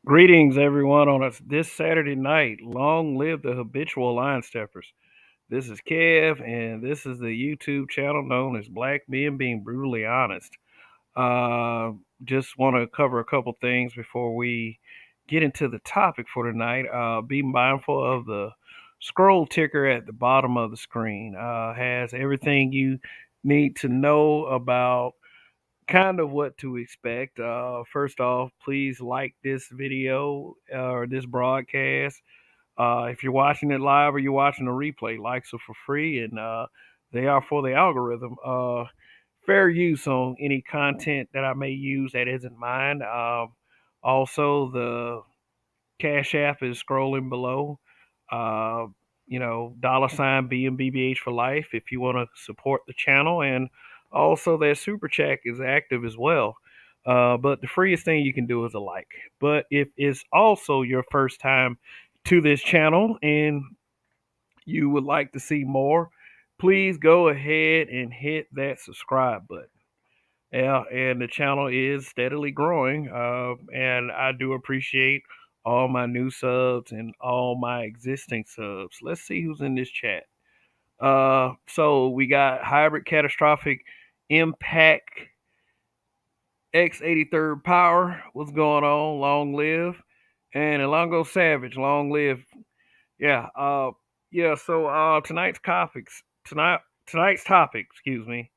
Greetings, everyone, on this Saturday night. Long live the habitual line steppers. This is Kev, and this is the YouTube channel known as Black Men Being Brutally Honest. Uh, just want to cover a couple things before we get into the topic for tonight. Be mindful of the scroll ticker at the bottom of the screen. Has everything you need to know about kind of what to expect. First off, please like this video or this broadcast. If you're watching it live or you're watching a replay, likes are for free and they are for the algorithm. Fair use on any content that I may use that isn't mine. Also, the Cash App is scrolling below. Uh, dollar sign BMBBH for life if you want to support the channel. And also, that super chat is active as well. But the freest thing you can do is a like. But if it's also your first time to this channel and you would like to see more, please go ahead and hit that subscribe button. Yeah, and the channel is steadily growing, and I do appreciate all my new subs and all my existing subs. Let's see who's in this chat. So we got Hybrid Catastrophic Impact X83rd Power. What's going on? Long live. And Elongo Savage, long live. Yeah, so tonight's topic, excuse me.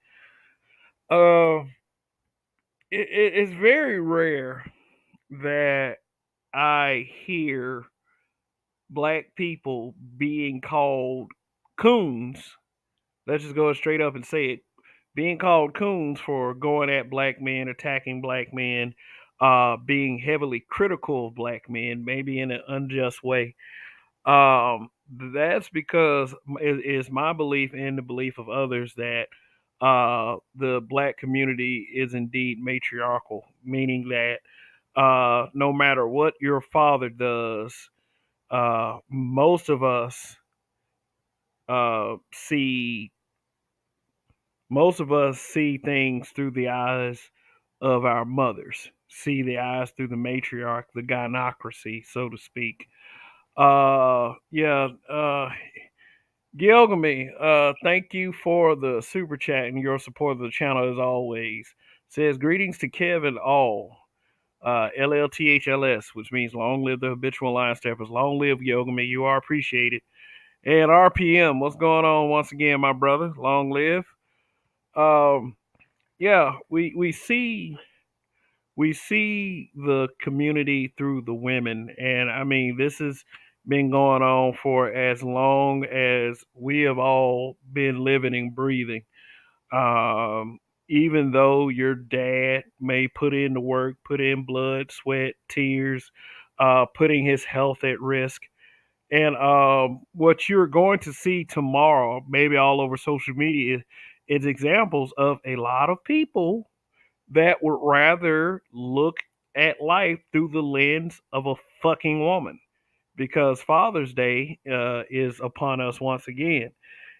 Uh it's very rare that I hear black people being called coons. Let's just go straight up and say it. Being called coons for going at black men, attacking black men, being heavily critical of black men, maybe in an unjust way. That's because it is my belief and the belief of others that the black community is indeed matriarchal, meaning that no matter what your father does, most of us see things through the eyes of our mothers, see the eyes through the matriarch, the gynocracy, so to speak. Yeah, Gilgamy, thank you for the super chat and your support of the channel as always. Says greetings to Kevin all. LLTHLS, which means long live the habitual line steppers. Long live Yogami, you are appreciated. And RPM, what's going on once again, my brother? Long live. Yeah, we see the community through the women, and I mean this has been going on for as long as we have all been living and breathing. Um, Even though your dad may put in the work, put in blood, sweat, tears, putting his health at risk. And what you're going to see tomorrow, maybe all over social media, is examples of a lot of people that would rather look at life through the lens of a fucking woman. Because Father's Day is upon us once again.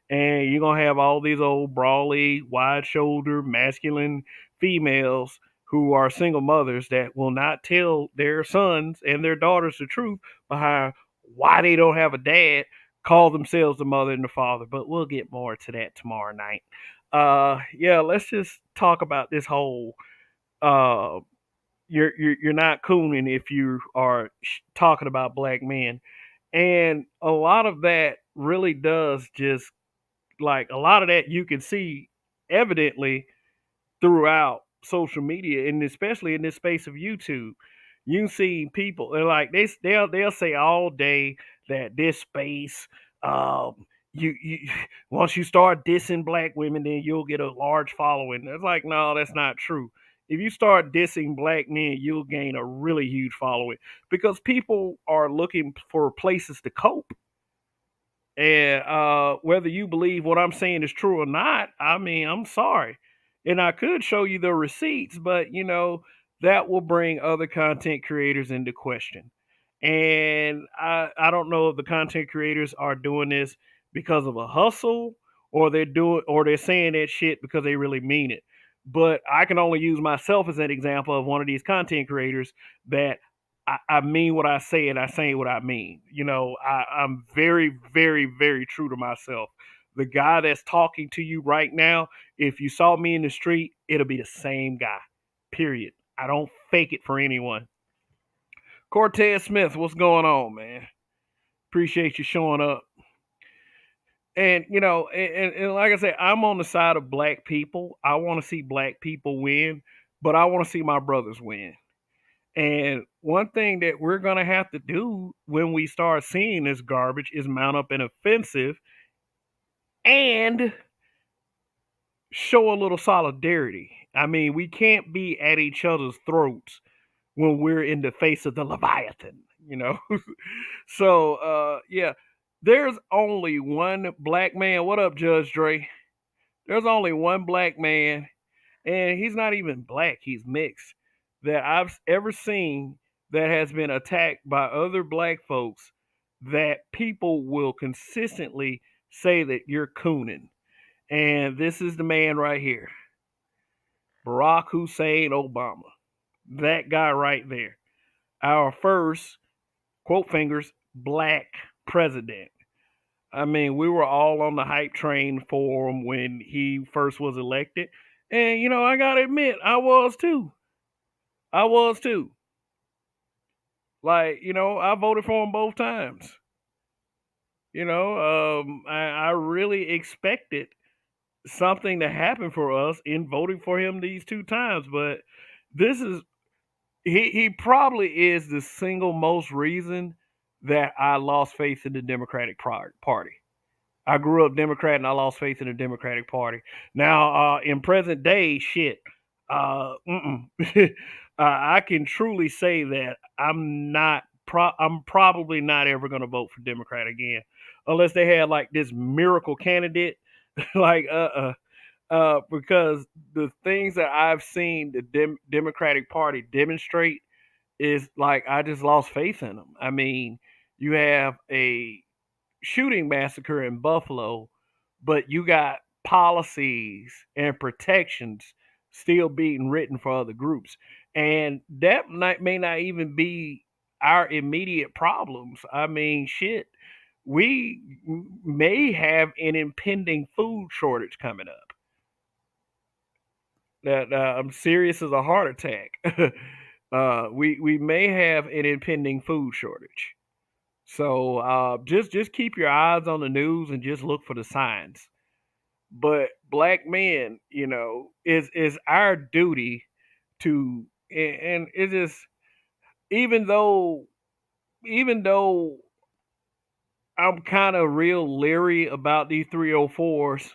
And you're going to have all these old, brawly, wide shouldered, masculine females who are single mothers that will not tell their sons and their daughters the truth behind why they don't have a dad, call themselves the mother and the father. But we'll get more to that tomorrow night. Yeah, let's just talk about this whole uh, you're not cooning if you are talking about black men, and a lot of that really does just like a lot of that you can see evidently throughout social media, and especially in this space of YouTube. You see people and like they'll say all day that this space, you once you start dissing black women, then you'll get a large following. It's like, no, that's not true. If you start dissing black men, you'll gain a really huge following because people are looking for places to cope. And whether you believe what I'm saying is true or not, I mean, I'm sorry. And I could show you the receipts, but that will bring other content creators into question. And I don't know if the content creators are doing this because of a hustle or they're saying that shit because they really mean it. But I can only use myself as an example of one of these content creators that I mean what I say and I say what I mean. I'm very, very, very true to myself. The guy that's talking to you right now, if you saw me in the street, it'll be the same guy. Period. I don't fake it for anyone. Cortez Smith, what's going on, man? Appreciate you showing up. And and like I said, I'm on the side of black people. I want to see black people win, but I want to see my brothers win. And one thing that we're going to have to do when we start seeing this garbage is mount up an offensive and show a little solidarity. I mean, we can't be at each other's throats when we're in the face of the Leviathan. So, yeah, there's only one black man. What up, Judge Dre? There's only one black man, and he's not even black, he's mixed, that I've ever seen that has been attacked by other black folks that people will consistently say that you're cooning. And this is the man right here, Barack Hussein Obama. That guy right there. Our first, quote fingers, black president. I mean, we were all on the hype train for him when he first was elected. And, I got to admit, I was too. I was too. Like, I voted for him both times. I really expected something to happen for us in voting for him these two times. But this is, he probably is the single most reason that I lost faith in the Democratic Party. I grew up Democrat and I lost faith in the Democratic Party. Now, in present day, shit, I can truly say that I'm probably not ever going to vote for Democrat again, unless they had like this miracle candidate, like because the things that I've seen the Democratic Party demonstrate is like I just lost faith in them. I mean, you have a shooting massacre in Buffalo, but you got policies and protections still being written for other groups. And that may not even be our immediate problems. I mean, shit, we may have an impending food shortage coming up. That I'm serious as a heart attack. We may have an impending food shortage. So just keep your eyes on the news and just look for the signs. But black men, is our duty to, and it is, even though even though I'm kind of real leery about these 304s,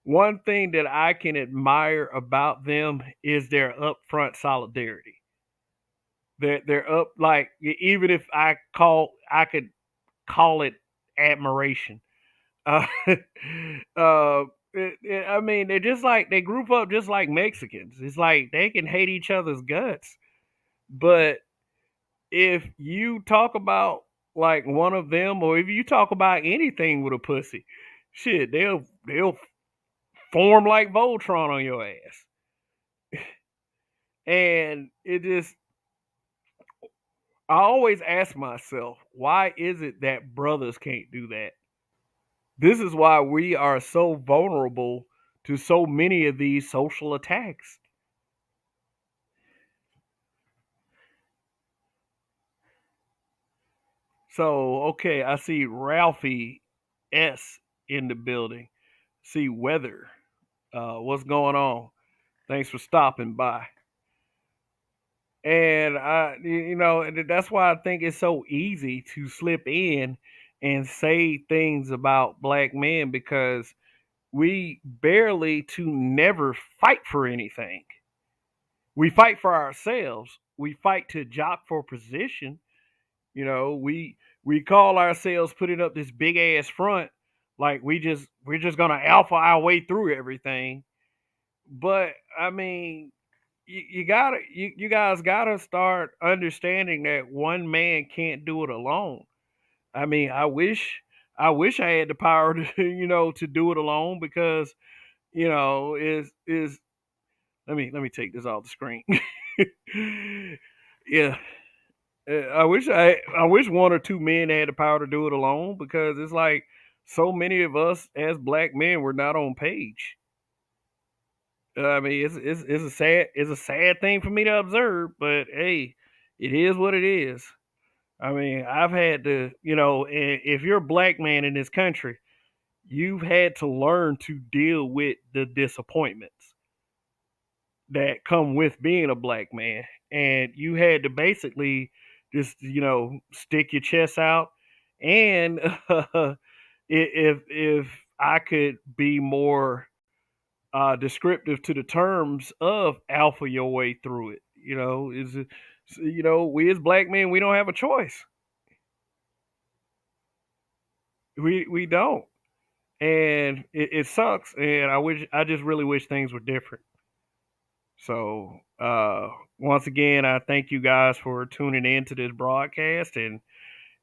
one thing that I can admire about them is their upfront solidarity. They're up, like, even if I could call it admiration. Uh, I mean, they're just like, they group up just like Mexicans. It's like they can hate each other's guts, but if you talk about like one of them, or if you talk about anything with a pussy, shit, they'll form like Voltron on your ass. And it just, I always ask myself, why is it that brothers can't do that? This is why we are so vulnerable to so many of these social attacks. So, okay, I see Ralphie S in the building. See Weather. What's going on? Thanks for stopping by. And that's why I think it's so easy to slip in and say things about black men, because we barely to never fight for anything. We fight for ourselves. We fight to jock for position. We call ourselves putting up this big ass front, like we're just gonna alpha our way through everything. But I mean, you guys gotta start understanding that one man can't do it alone. I mean, I wish I had the power to to do it alone, because is let me take this off the screen. Yeah. I wish one or two men had the power to do it alone because it's like so many of us as black men were not on page. I mean, it's a sad thing for me to observe, but hey, it is what it is. I mean, I've had to, if you're a black man in this country, you've had to learn to deal with the disappointments that come with being a black man. And you had to basically just, stick your chest out. And if I could be more descriptive to the terms of alpha your way through it, we as black men, we don't have a choice. We don't. And it sucks. And I just really wish things were different. So, once again, I thank you guys for tuning in to this broadcast, and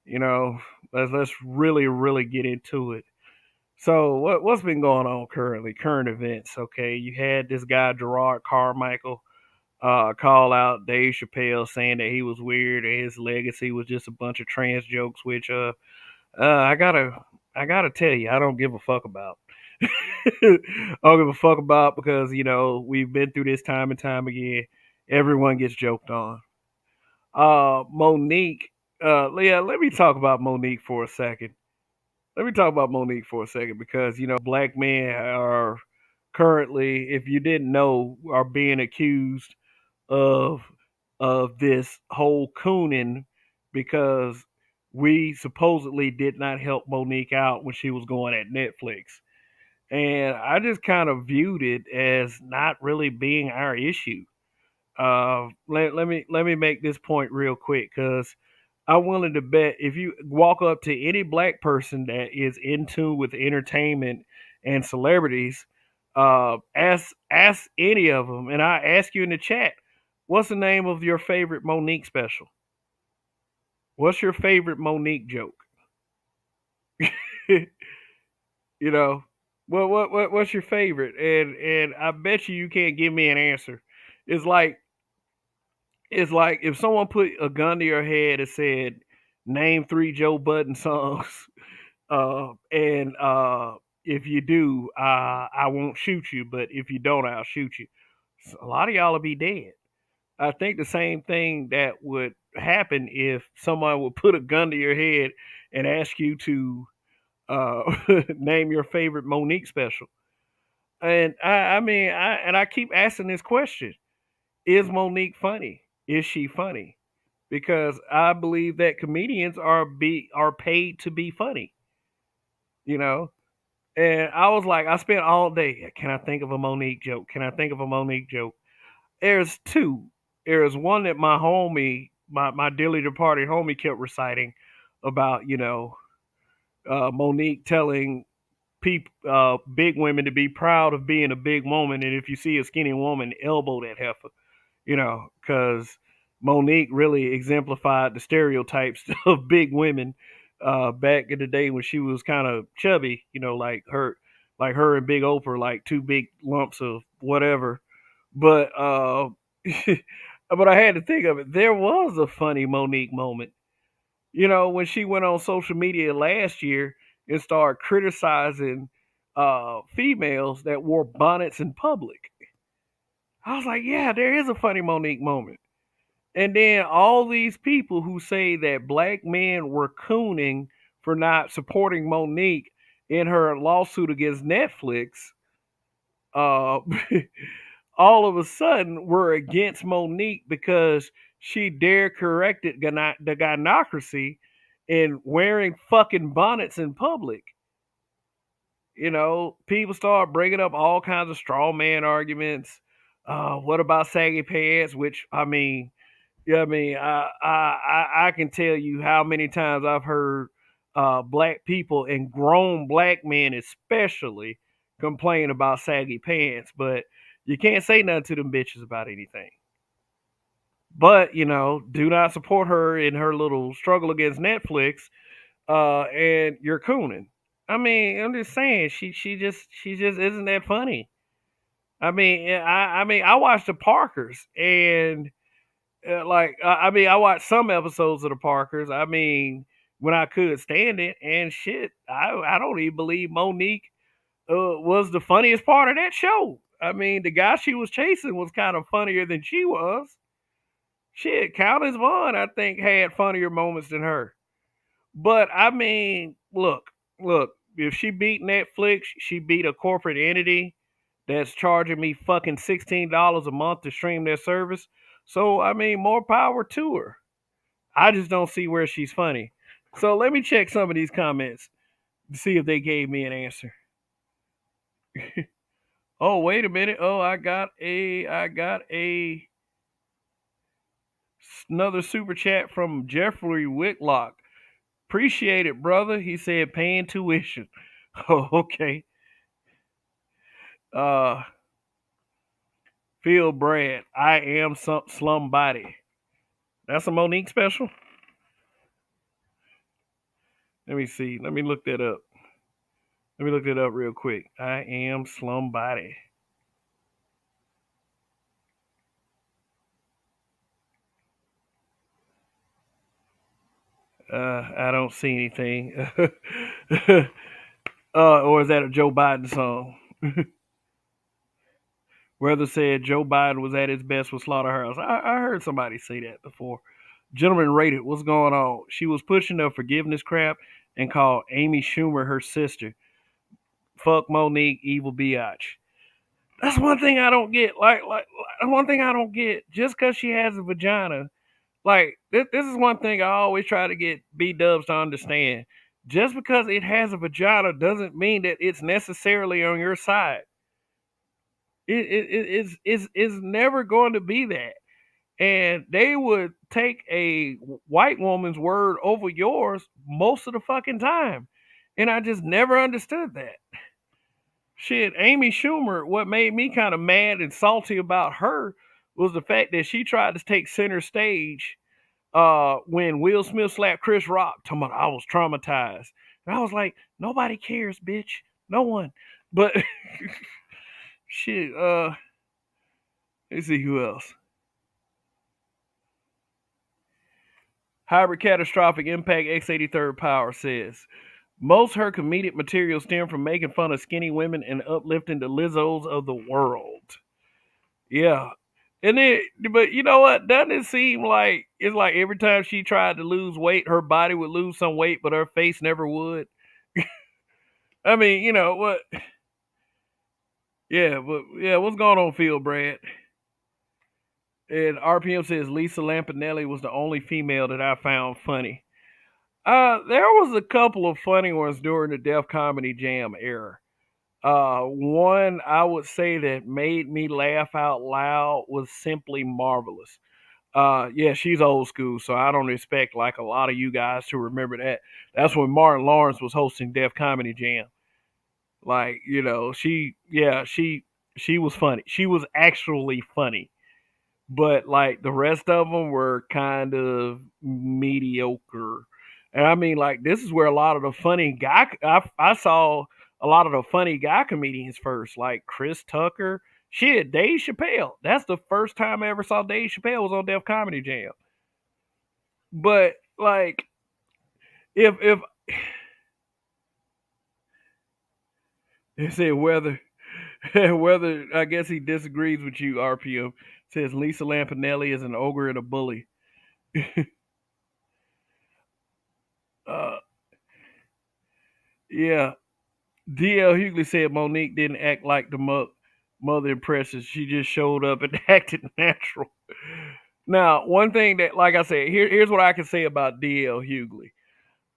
you know, let's really really get into it. So, what's been going on currently? Current events. Okay, you had this guy Gerard Carmichael call out Dave Chappelle saying that he was weird and his legacy was just a bunch of trans jokes, which I gotta tell you, I don't give a fuck about. I don't give a fuck about because we've been through this time and time again. Everyone gets joked on. Monique. Yeah, let me talk about Monique for a second. Let me talk about Monique for a second because black men are currently, if you didn't know, are being accused of this whole cooning because we supposedly did not help Monique out when she was going at Netflix. And I just kind of viewed it as not really being our issue. Let me make this point real quick because I'm willing to bet if you walk up to any black person that is in tune with entertainment and celebrities, ask any of them, and I ask you in the chat, what's the name of your favorite Monique special? What's your favorite Monique joke? you know, what's your favorite? And I bet you can't give me an answer. It's like it's like if someone put a gun to your head and said, "Name three Joe Budden songs," and if you do, I won't shoot you, but if you don't, I'll shoot you. So a lot of y'all will be dead. I think the same thing that would happen if someone would put a gun to your head and ask you to name your favorite Monique special. And I keep asking this question: is Monique funny? Is she funny? Because I believe that comedians are paid to be funny. You know, and I was like, I spent all day. Can I think of a Monique joke? Can I think of a Monique joke? There's two. There's one that my homie, my dearly departed homie, kept reciting about Monique telling people, big women, to be proud of being a big woman, and if you see a skinny woman, elbow that heifer. Because Monique really exemplified the stereotypes of big women back in the day when she was kind of chubby. Like her and Big Oprah, like two big lumps of whatever. But but I had to think of it. There was a funny Monique moment. When she went on social media last year and started criticizing females that wore bonnets in public. I was like, yeah, there is a funny Monique moment. And then all these people who say that black men were cooning for not supporting Monique in her lawsuit against Netflix, uh, all of a sudden were against Monique because she dare corrected the gynocracy in wearing fucking bonnets in public. People start bringing up all kinds of straw man arguments. What about saggy pants? Which I can tell you how many times I've heard black people and grown black men especially complain about saggy pants, but you can't say nothing to them bitches about anything. But do not support her in her little struggle against Netflix, and you're cooning. I mean, I'm just saying she just isn't that funny. I mean, I watched the Parkers, and I mean, I watched some episodes of the Parkers. I mean, when I could stand it, and shit, I don't even believe Monique was the funniest part of that show. I mean, the guy she was chasing was kind of funnier than she was. Shit, Countess Vaughn, I think, had funnier moments than her. But I mean, look, if she beat Netflix, she beat a corporate entity that's charging me fucking $16 a month to stream their service. So I mean, more power to her. I just don't see where she's funny. So let me check some of these comments to see if they gave me an answer. Oh, wait a minute. Oh, I got a another super chat from Jeffrey Whitlock. Appreciate it, brother. He said paying tuition. Oh, okay. Uh, Phil Brad. I am some slum body. That's a Monique special. Let me see. Let me look that up. Let me look that up real quick. I am slum body. I don't see anything. Or is that a Joe Biden song? Weather said Joe Biden was at his best with Slaughterhouse. I heard somebody say that before. Gentleman rated, what's going on? She was pushing the forgiveness crap and called Amy Schumer her sister. Fuck Monique, evil biatch. That's one thing I don't get. Like one thing I don't get. Just because she has a vagina, like this is one thing I always try to get B Dubs to understand. Just because it has a vagina doesn't mean that it's necessarily on your side. It's never going to be that. And they would take a white woman's word over yours most of the fucking time. And I just never understood that. Shit, Amy Schumer, what made me kind of mad and salty about her was the fact that she tried to take center stage when Will Smith slapped Chris Rock, talking about I was traumatized. And I was like, nobody cares, bitch. No one. But shit, let's see who else. Hybrid Catastrophic Impact X83rd Power says, most her comedic material stem from making fun of skinny women and uplifting the Lizzos of the world. Yeah. And then, but you know what? Doesn't it seem like it's like every time she tried to lose weight, her body would lose some weight, but her face never would? I mean, you know what? Yeah, but yeah, what's going on, Phil Brad? And RPM says Lisa Lampanelli was the only female that I found funny. There was a couple of funny ones during the Def Comedy Jam era. One I would say that made me laugh out loud was Simply Marvelous. Yeah, she's old school, so I don't expect like a lot of you guys to remember that. That's when Martin Lawrence was hosting Def Comedy Jam. Like, you know, she was funny. She was actually funny. But like the rest of them were kind of mediocre. And I mean, like this is where a lot of the funny guy I saw a lot of the funny guy comedians first, like Chris Tucker. Shit, Dave Chappelle. That's the first time I ever saw Dave Chappelle was on Def Comedy Jam. But like, if they said whether whether I guess he disagrees with you, RPM says Lisa Lampanelli is an ogre and a bully. uh, yeah, DL Hughley said Monique didn't act like the mother impresses. She just showed up and acted natural. Now, one thing that, like I said, here's what I can say about DL Hughley.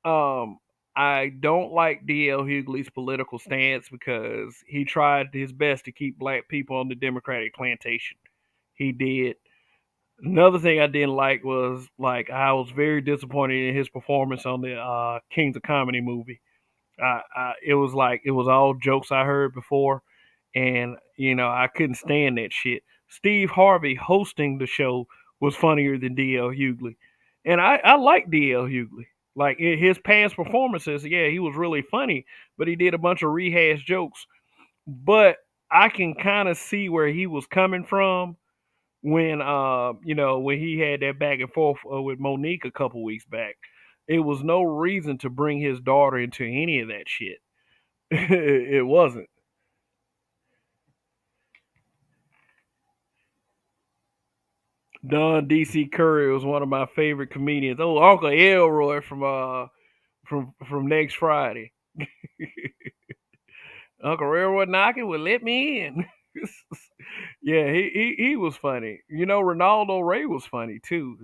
Um, I don't like DL Hughley's political stance because he tried his best to keep black people on the Democratic plantation. He did. Another thing I didn't like was like I was very disappointed in his performance on the Kings of Comedy movie. It was like it was all jokes I heard before, and you know I couldn't stand that shit. Steve Harvey hosting the show was funnier than DL Hughley, and I like DL Hughley. Like in his past performances, yeah, he was really funny, but he did a bunch of rehash jokes. But I can kind of see where he was coming from when when he had that back and forth with Monique a couple weeks back. It was no reason to bring his daughter into any of that shit. It wasn't. Don DC Curry was one of my favorite comedians. Oh, Uncle Elroy from Next Friday. Uncle Elroy knocking would let me in. Yeah, he was funny. Ronaldo Ray was funny too.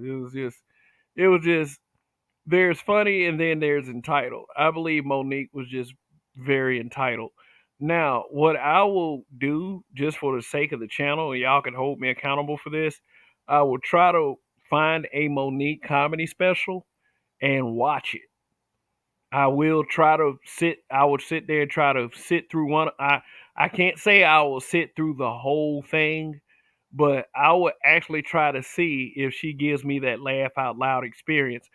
It was just there's funny and then there's entitled. I believe Monique was just very entitled. Now, what I will do just for the sake of the channel, and y'all can hold me accountable for this, I will try to find a Monique comedy special and watch it. I would sit there and try to sit through one. I can't say I will sit through the whole thing, but I would actually try to see if she gives me that laugh out loud experience.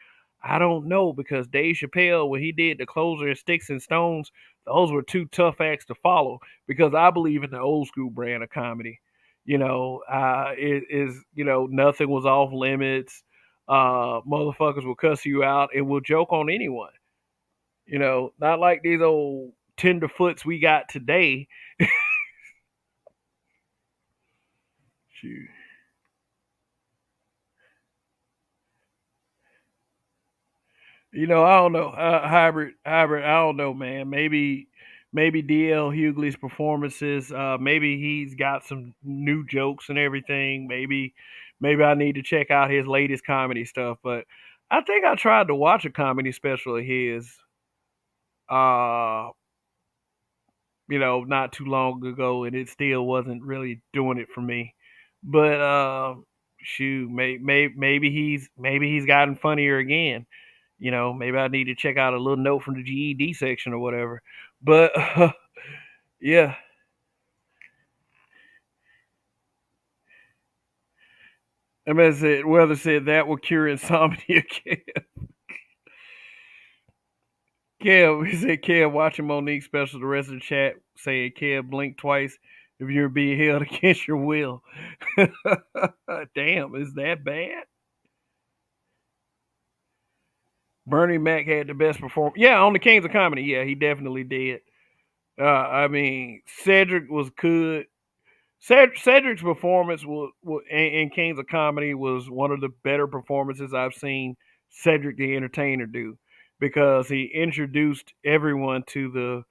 I don't know because Dave Chappelle, when he did the closer and sticks and stones, those were two tough acts to follow because I believe in the old school brand of comedy. It is, nothing was off limits. Motherfuckers will cuss you out and will joke on anyone. Not like these old tenderfoots we got today. Shoot. I don't know. Hybrid. I don't know, man. Maybe DL Hughley's performances. Maybe he's got some new jokes and everything. Maybe I need to check out his latest comedy stuff. But I think I tried to watch a comedy special of his. Uh, not too long ago, and it still wasn't really doing it for me. But shoot, maybe he's gotten funnier again. Maybe I need to check out a little note from the GED section or whatever. But yeah, I mean, Weather said that will cure insomnia. Kev, he said Kev watching Monique special. The rest of the chat saying Kev blink twice if you're being held against your will. Damn, is that bad? Bernie Mac had the best performance. Yeah, on the Kings of Comedy. Yeah, he definitely did. I mean, Cedric was good. Cedric's performance in Kings of Comedy was one of the better performances I've seen Cedric the Entertainer do because he introduced everyone to the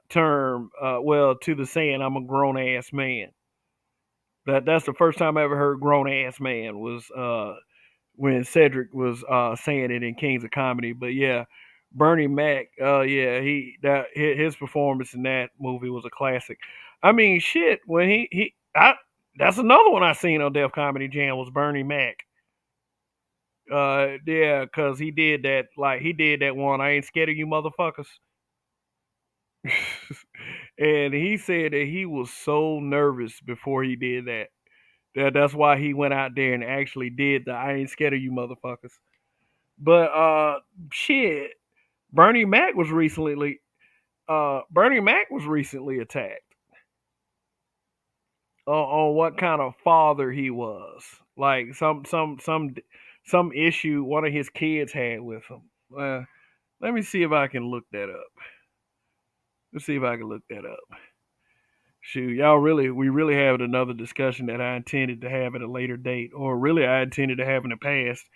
term, to the saying, "I'm a grown ass man." That's the first time I ever heard "grown ass man" was when Cedric was saying it in Kings of Comedy. But yeah, Bernie Mac, yeah, his performance in that movie was a classic. I mean, shit, when that's another one I seen on Def Comedy Jam was Bernie Mac. Yeah, cause he did that one. I ain't scared of you motherfuckers. And he said that he was so nervous before he did that. That's why he went out there and actually did the I ain't scared of you motherfuckers. But shit, Bernie Mac was recently Bernie Mac was recently attacked on what kind of father he was. Like some issue one of his kids had with him. Let me see if I can look that up. Let's see if I can look that up. Shoot, we really have another discussion that I intended to have at a later date, or really I intended to have in the past.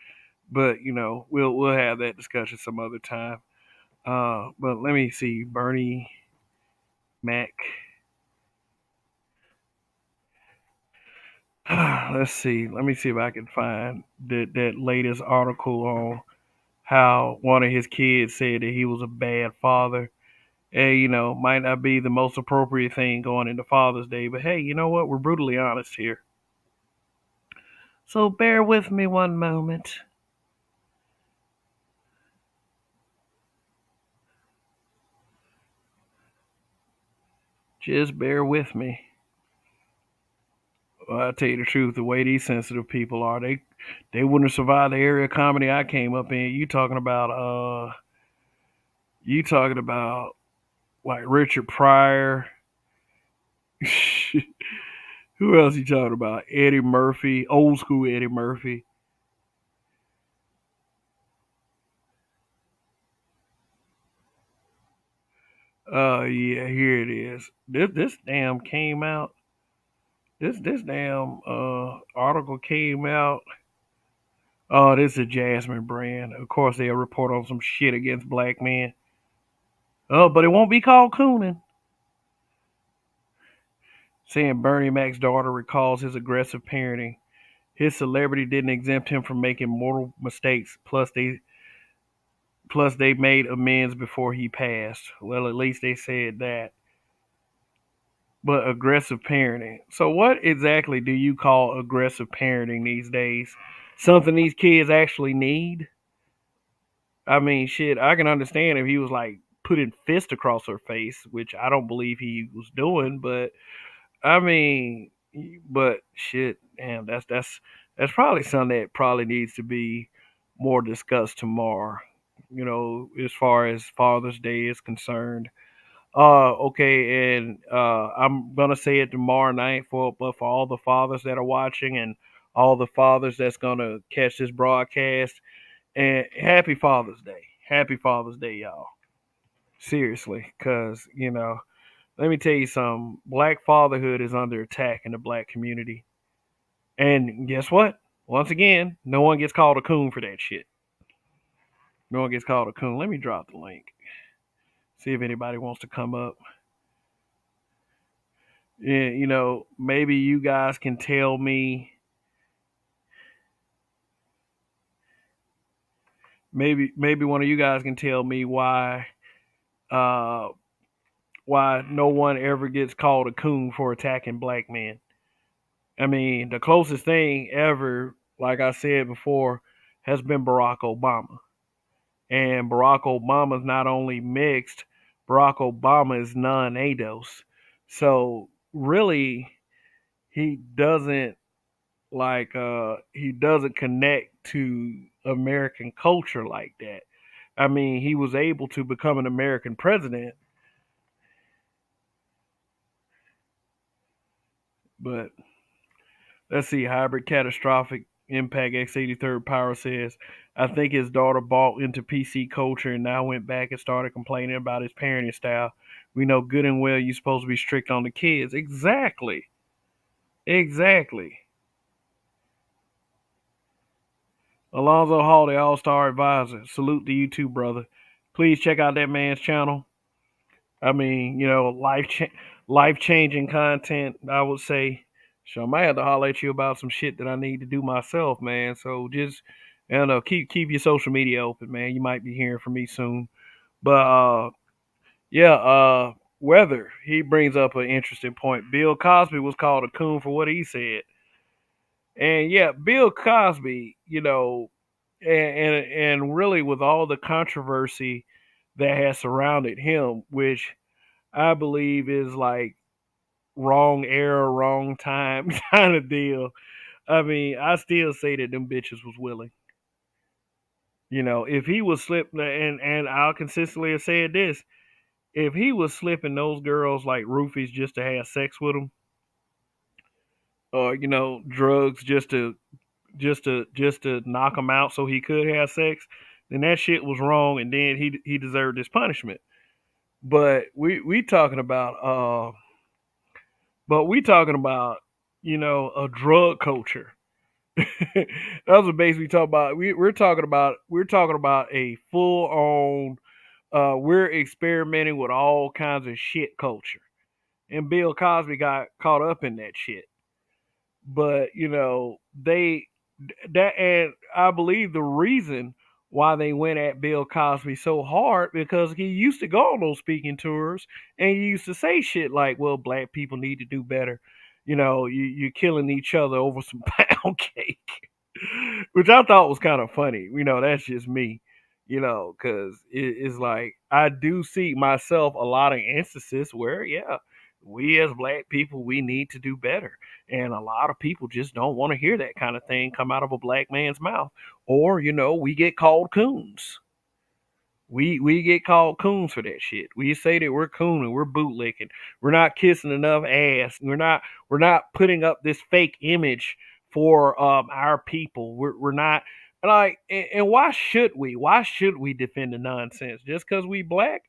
But we'll have that discussion some other time. But let me see, Bernie Mac. Let's see. Let me see if I can find that latest article on how one of his kids said that he was a bad father. And might not be the most appropriate thing going into Father's Day, but hey, you know what? We're brutally honest here. So bear with me one moment. Just bear with me. Well, I tell you the truth, the way these sensitive people are, they wouldn't have survived the area of comedy I came up in. You talking about like Richard Pryor. Who else you talking about? Eddie Murphy, old school Eddie Murphy. Yeah, here it is. This damn came out. This damn article came out. Oh, this is Jasmine brand. Of course, they'll report on some shit against black men. Oh, but it won't be called cooning. Saying Bernie Mac's daughter recalls his aggressive parenting. His celebrity didn't exempt him from making mortal mistakes. Plus they made amends before he passed. Well, at least they said that. But aggressive parenting. So what exactly do you call aggressive parenting these days? Something these kids actually need? I mean, shit, I can understand if he was like putting fist across her face, which I don't believe he was doing, but I mean, but shit, damn, that's probably something that probably needs to be more discussed tomorrow. As far as Father's Day is concerned. Okay, and I'm gonna say it tomorrow night for all the fathers that are watching and all the fathers that's gonna catch this broadcast. And happy Father's Day, happy Father's Day, y'all. Seriously, because let me tell you something. Black fatherhood is under attack in the black community, and guess what? Once again, no one gets called a coon for that shit. No one gets called a coon. Let me drop the link. See if anybody wants to come up. Yeah, maybe you guys can tell me. Maybe one of you guys can tell me uh why no one ever gets called a coon for attacking black men. I mean, the closest thing ever, like I said before, has been Barack Obama. And Barack Obama's not only mixed, Barack Obama is non-ADOS. So really, he doesn't he doesn't connect to American culture like that. I mean, he was able to become an American president, but let's see. Hybrid catastrophic impact X83rd Power says, I think his daughter bought into PC culture and now went back and started complaining about his parenting style. We know good and well you're supposed to be strict on the kids. Exactly. Exactly. Alonzo Hall, the All Star Advisor. Salute to you too, brother. Please check out that man's channel. I mean, life changing content. I would say, so I might have to holler at you about some shit that I need to do myself, man. So just, I don't know, keep your social media open, man. You might be hearing from me soon. But yeah, Weather, he brings up an interesting point. Bill Cosby was called a coon for what he said, and yeah, Bill Cosby, and really with all the controversy that has surrounded him, which I believe is like wrong era, wrong time kind of deal. I mean, I still say that them bitches was willing. If he was slipping, and I'll consistently have said this, if he was slipping those girls like roofies just to have sex with them, or drugs just to knock him out so he could have sex, then that shit was wrong, and then he deserved his punishment. But we talking about a drug culture. That's what basically talking about. We're talking about a full on. We're experimenting with all kinds of shit culture, and Bill Cosby got caught up in that shit. But they that and I believe the reason why they went at Bill Cosby so hard because he used to go on those speaking tours and he used to say shit like, "Well, black people need to do better." You're killing each other over some pound cake, which I thought was kind of funny. That's just me. Because it's like I do see myself a lot of instances where, yeah, we as black people we need to do better, and a lot of people just don't want to hear that kind of thing come out of a black man's mouth, or we get called coons. We get called coons for that shit. We say that we're cooning, we're bootlicking, we're not kissing enough ass, we're not putting up this fake image for our people. We're not like, and why should we? Why should we defend the nonsense just because we black?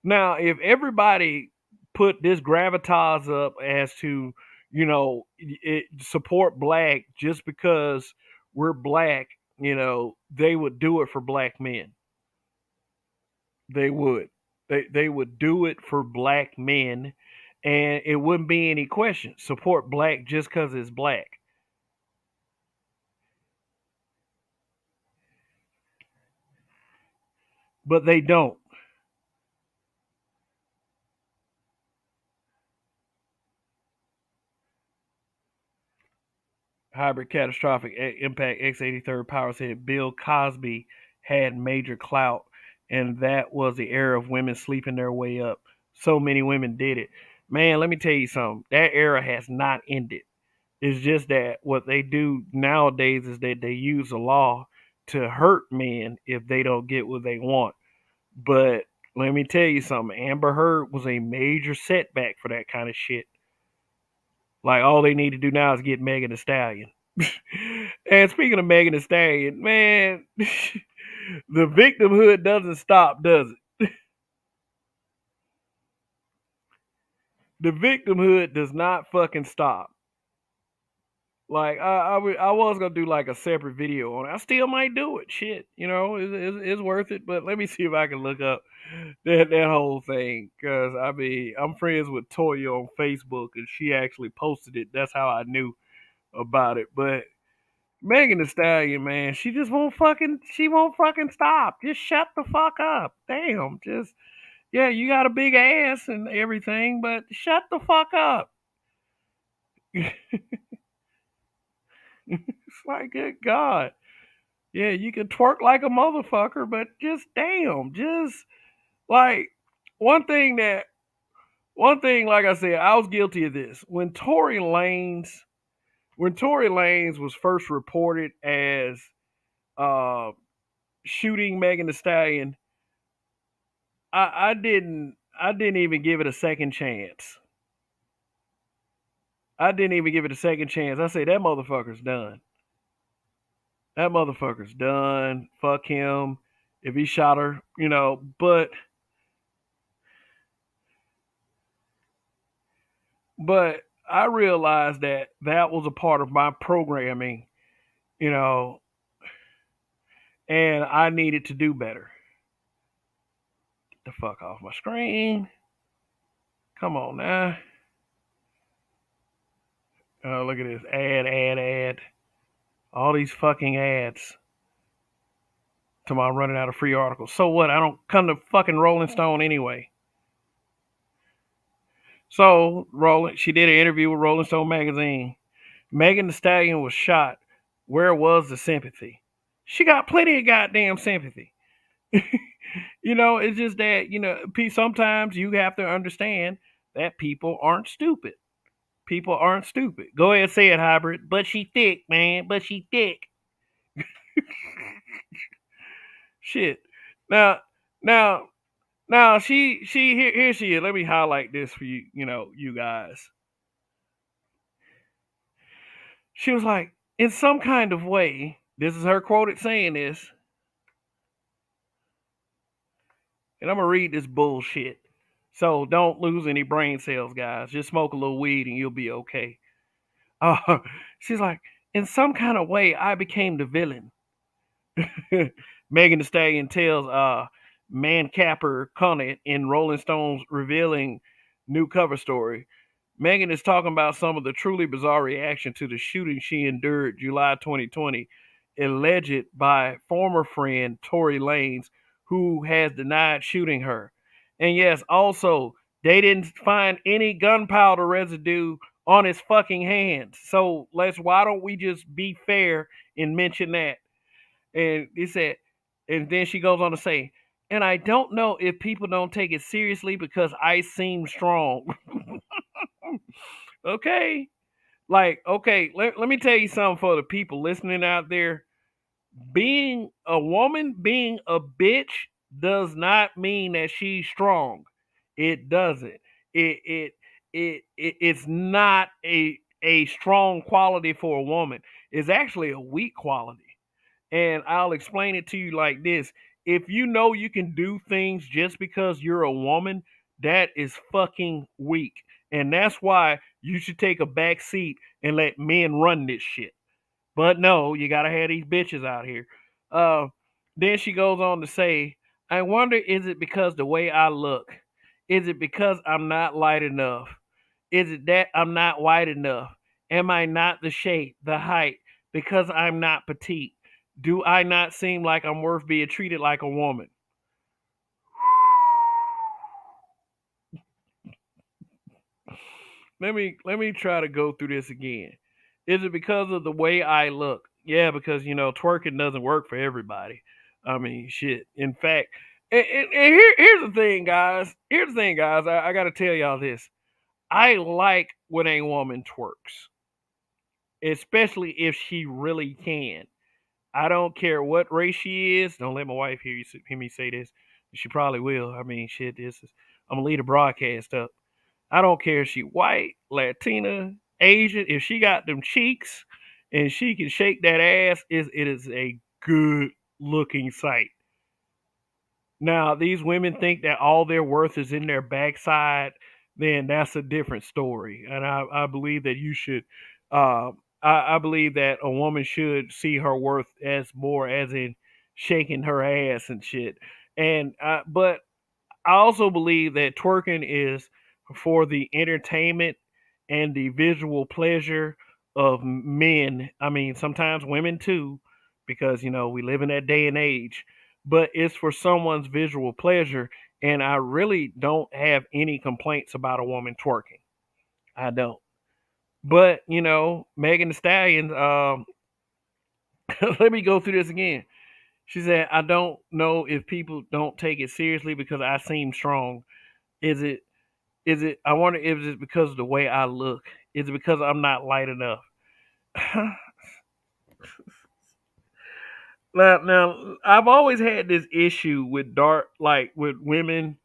Now, if everybody put this gravitas up as to, support black just because we're black, they would do it for black men. They would. They would do it for black men, and it wouldn't be any question. Support black just because it's black, but they don't. Hybrid catastrophic impact X83rd Power said Bill Cosby had major clout, and that was the era of women sleeping their way up. So many women did it. Man, let me tell you something. That era has not ended. It's just that what they do nowadays is that they use the law to hurt men if they don't get what they want. But let me tell you something. Amber Heard was a major setback for that kind of shit. Like, all they need to do now is get Megan Thee Stallion. And speaking of Megan Thee Stallion, man, the victimhood doesn't stop, does it? The victimhood does not fucking stop. Like, I was gonna do like a separate video on it. I still might do it. Shit, it's worth it. But let me see if I can look up that whole thing, because I mean, I'm friends with Toya on Facebook, and she actually posted it. That's how I knew about it. But Megan Thee Stallion, man, she won't fucking stop. Just shut the fuck up. Damn, just, yeah, you got a big ass and everything, but shut the fuck up. It's like, good God. Yeah, you can twerk like a motherfucker, but just damn, just like one thing that like I said, I was guilty of this. When Tory Lanez was first reported as uh shooting Megan Thee Stallion, I didn't even give it a second chance. I didn't even give it a second chance. I say that motherfucker's done. That motherfucker's done. Fuck him. If he shot her, but I realized that that was a part of my programming, you know, and I needed to do better. Get the fuck off my screen. Come on now. Look at this ad. All these fucking ads. To my running out of free articles. So what? I don't come to fucking Rolling Stone anyway. So she did an interview with Rolling Stone magazine. Megan Thee Stallion was shot. Where was the sympathy? She got plenty of goddamn sympathy. It's just that, sometimes you have to understand that people aren't stupid. People aren't stupid. Go ahead and say it, Hybrid. But she thick, man. But she thick. Shit. Now, now, now here she is. Let me highlight this for you, you guys. She was like, in some kind of way, this is her quoted saying this, and I'm gonna read this bullshit. So don't lose any brain cells, guys. Just smoke a little weed and you'll be okay. Uh, she's like, in some kind of way, I became the villain. Megan Thee Stallion tells Man Capper Conant in Rolling Stone's revealing new cover story. Megan is talking about some of the truly bizarre reaction to the shooting she endured July 2020, alleged by former friend Tory Lanez, who has denied shooting her. And yes, also, they didn't find any gunpowder residue on his fucking hands. So why don't we just be fair and mention that? And he said, and then she goes on to say, and I don't know if people don't take it seriously because I seem strong. Okay. Like, okay, let me tell you something for the people listening out there. Being a woman, being a bitch does not mean that she's strong. It doesn't. It's not a strong quality for a woman. It's actually a weak quality. And I'll explain it to you like this. If you know you can do things just because you're a woman, that is fucking weak. And that's why you should take a back seat and let men run this shit. But no, you gotta have these bitches out here. Uh, then she goes on to say, I wonder, is it because the way I look? Is it because I'm not light enough? Is it that I'm not white enough? Am I not the shape, the height, because I'm not petite? Do I not seem like I'm worth being treated like a woman? Let me try to go through this again. Is it because of the way I look? Yeah, because twerking doesn't work for everybody. I mean, shit. In fact, and here's the thing, guys. Here's the thing, guys. I got to tell y'all this. I like when a woman twerks, especially if she really can. I don't care what race she is. Don't let my wife hear me say this. She probably will. I mean, shit. I'm gonna leave the broadcast up. I don't care if she white, Latina, Asian. If she got them cheeks and she can shake that ass, it is a good looking sight. Now, these women think that all their worth is in their backside, then that's a different story. And I believe that you should, uh, I believe that a woman should see her worth as more as in shaking her ass and shit. But I also believe that twerking is for the entertainment and the visual pleasure of men. I mean, sometimes women too, because we live in that day and age. But it's for someone's visual pleasure, and I really don't have any complaints about a woman twerking. I don't. But Megan the Stallion. Let me go through this again. She said, "I don't know if people don't take it seriously because I seem strong. Is it I wonder if it's because of the way I look. Is it because I'm not light enough?" Now, I've always had this issue with with women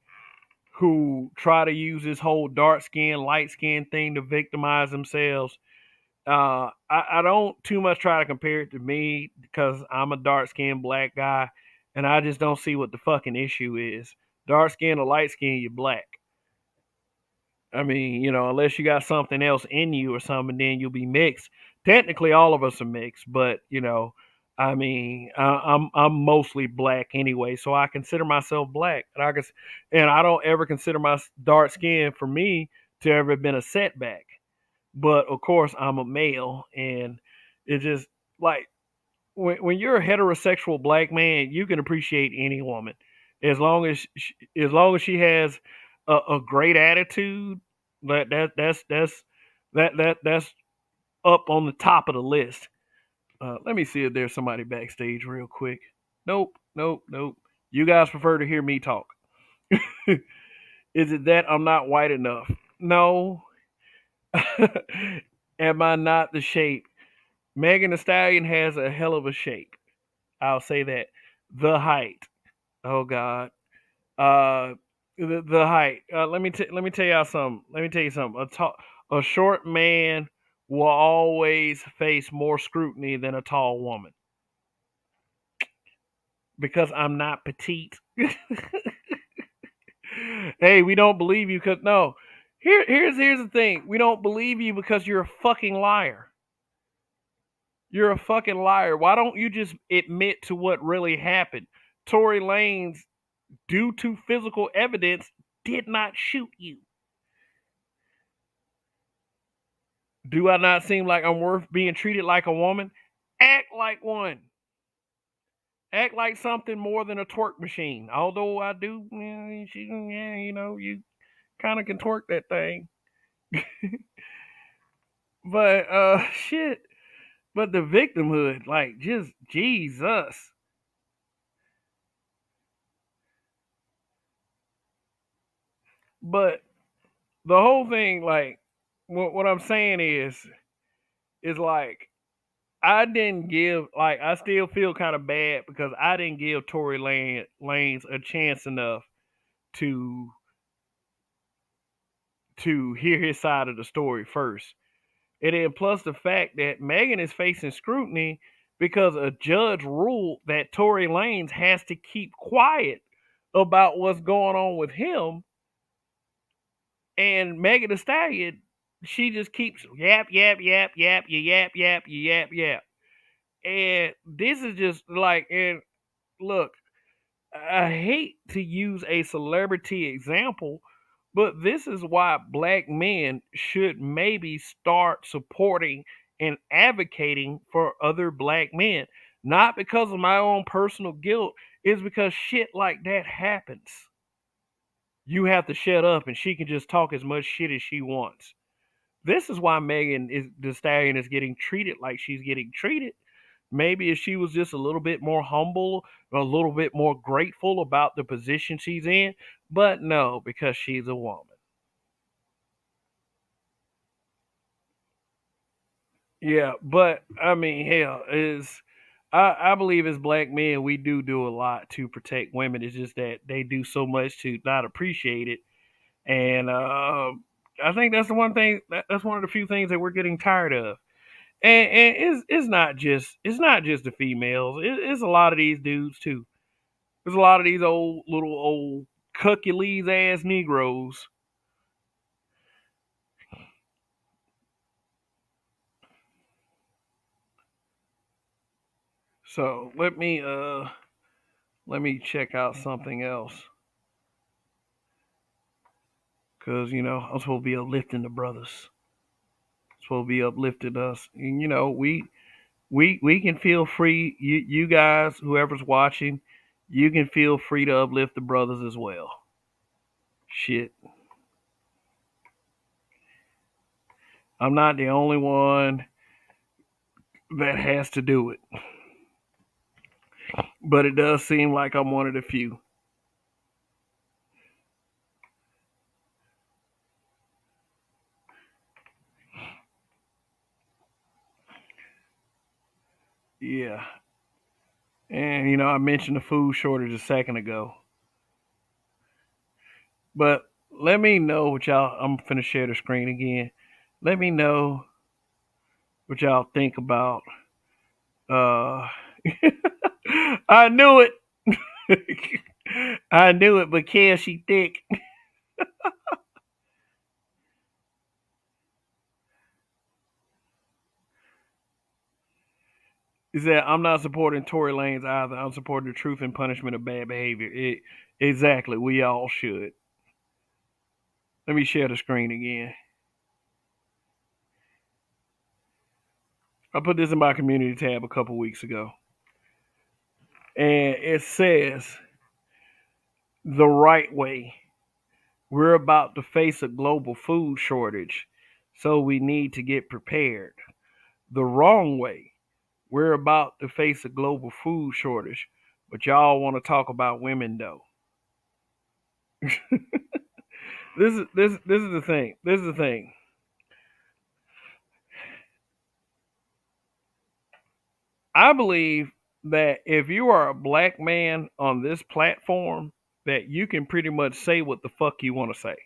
who try to use this whole dark skin, light skin thing to victimize themselves. I don't too much try to compare it to me because I'm a dark skinned black guy, and I just don't see what the fucking issue is. Dark skin or light skin, you're black. I mean, unless you got something else in you or something, then you'll be mixed. Technically, all of us are mixed, but I mean, I'm mostly black anyway, so I consider myself black, and I don't ever consider my dark skin for me to ever been a setback. But of course, I'm a male, and it's just like when you're a heterosexual black man, you can appreciate any woman as long as she has a great attitude. That's up on the top of the list. Let me see if there's somebody backstage real quick. Nope, nope, nope. You guys prefer to hear me talk. Is it that I'm not white enough? No. Am I not the shape? Megan Thee Stallion has a hell of a shape. I'll say that. The height. Oh God. Uh, the height. Let me tell y'all something. Let me tell you something. A short man will always face more scrutiny than a tall woman because I'm not petite. Hey, we don't believe you because no. Here's the thing. We don't believe you because you're a fucking liar. You're a fucking liar. Why don't you just admit to what really happened? Tory Lanez, due to physical evidence, did not shoot you. Do I not seem like I'm worth being treated like a woman? Act like one. Act like something more than a twerk machine. Although I do, you kind of can twerk that thing. But shit. But the victimhood, like, just Jesus. But the whole thing, like, what I'm saying is like I didn't give like I still feel kind of bad because I didn't give Tory Lanez a chance enough to hear his side of the story first. And then plus the fact that Meggan is facing scrutiny because a judge ruled that Tory Lanez has to keep quiet about what's going on with him, and Megan Thee Stallion, she just keeps yap yap yap yap you yap yap you yap yap. And this is just like, and look, I hate to use a celebrity example, but this is why black men should maybe start supporting and advocating for other black men. Not because of my own personal guilt, it's because shit like that happens. You have to shut up and she can just talk as much shit as she wants. This is why Megan is the Stallion is getting treated like she's getting treated. Maybe if she was just a little bit more humble, a little bit more grateful about the position she's in, but no, because she's a woman. Yeah, but I mean, hell, is I believe as black men we do a lot to protect women. It's just that they do so much to not appreciate it, and I think that's the one thing. That's one of the few things that we're getting tired of. And it's not just the females. It's a lot of these dudes too. There's a lot of these old Hercules ass Negroes. So let me check out something else because I'm supposed to be uplifting the brothers. I'm supposed to be uplifting us, and we can feel free. You guys, whoever's watching, you can feel free to uplift the brothers as well. Shit, I'm not the only one that has to do it. But it does seem like I'm one of the few. Yeah. And, I mentioned the food shortage a second ago. But let me know what y'all, I'm finna share the screen again. Let me know what y'all think about. Uh, I knew it. I knew it, but can she thick? Is that I'm not supporting Tory Lanez either. I'm supporting the truth and punishment of bad behavior. Exactly. We all should. Let me share the screen again. I put this in my community tab a couple weeks ago. And it says the right way. We're about to face a global food shortage, so we need to get prepared. The wrong way. We're about to face a global food shortage, but y'all want to talk about women though. This is the thing. This is the thing. I believe that if you are a black man on this platform, that you can pretty much say what the fuck you want to say.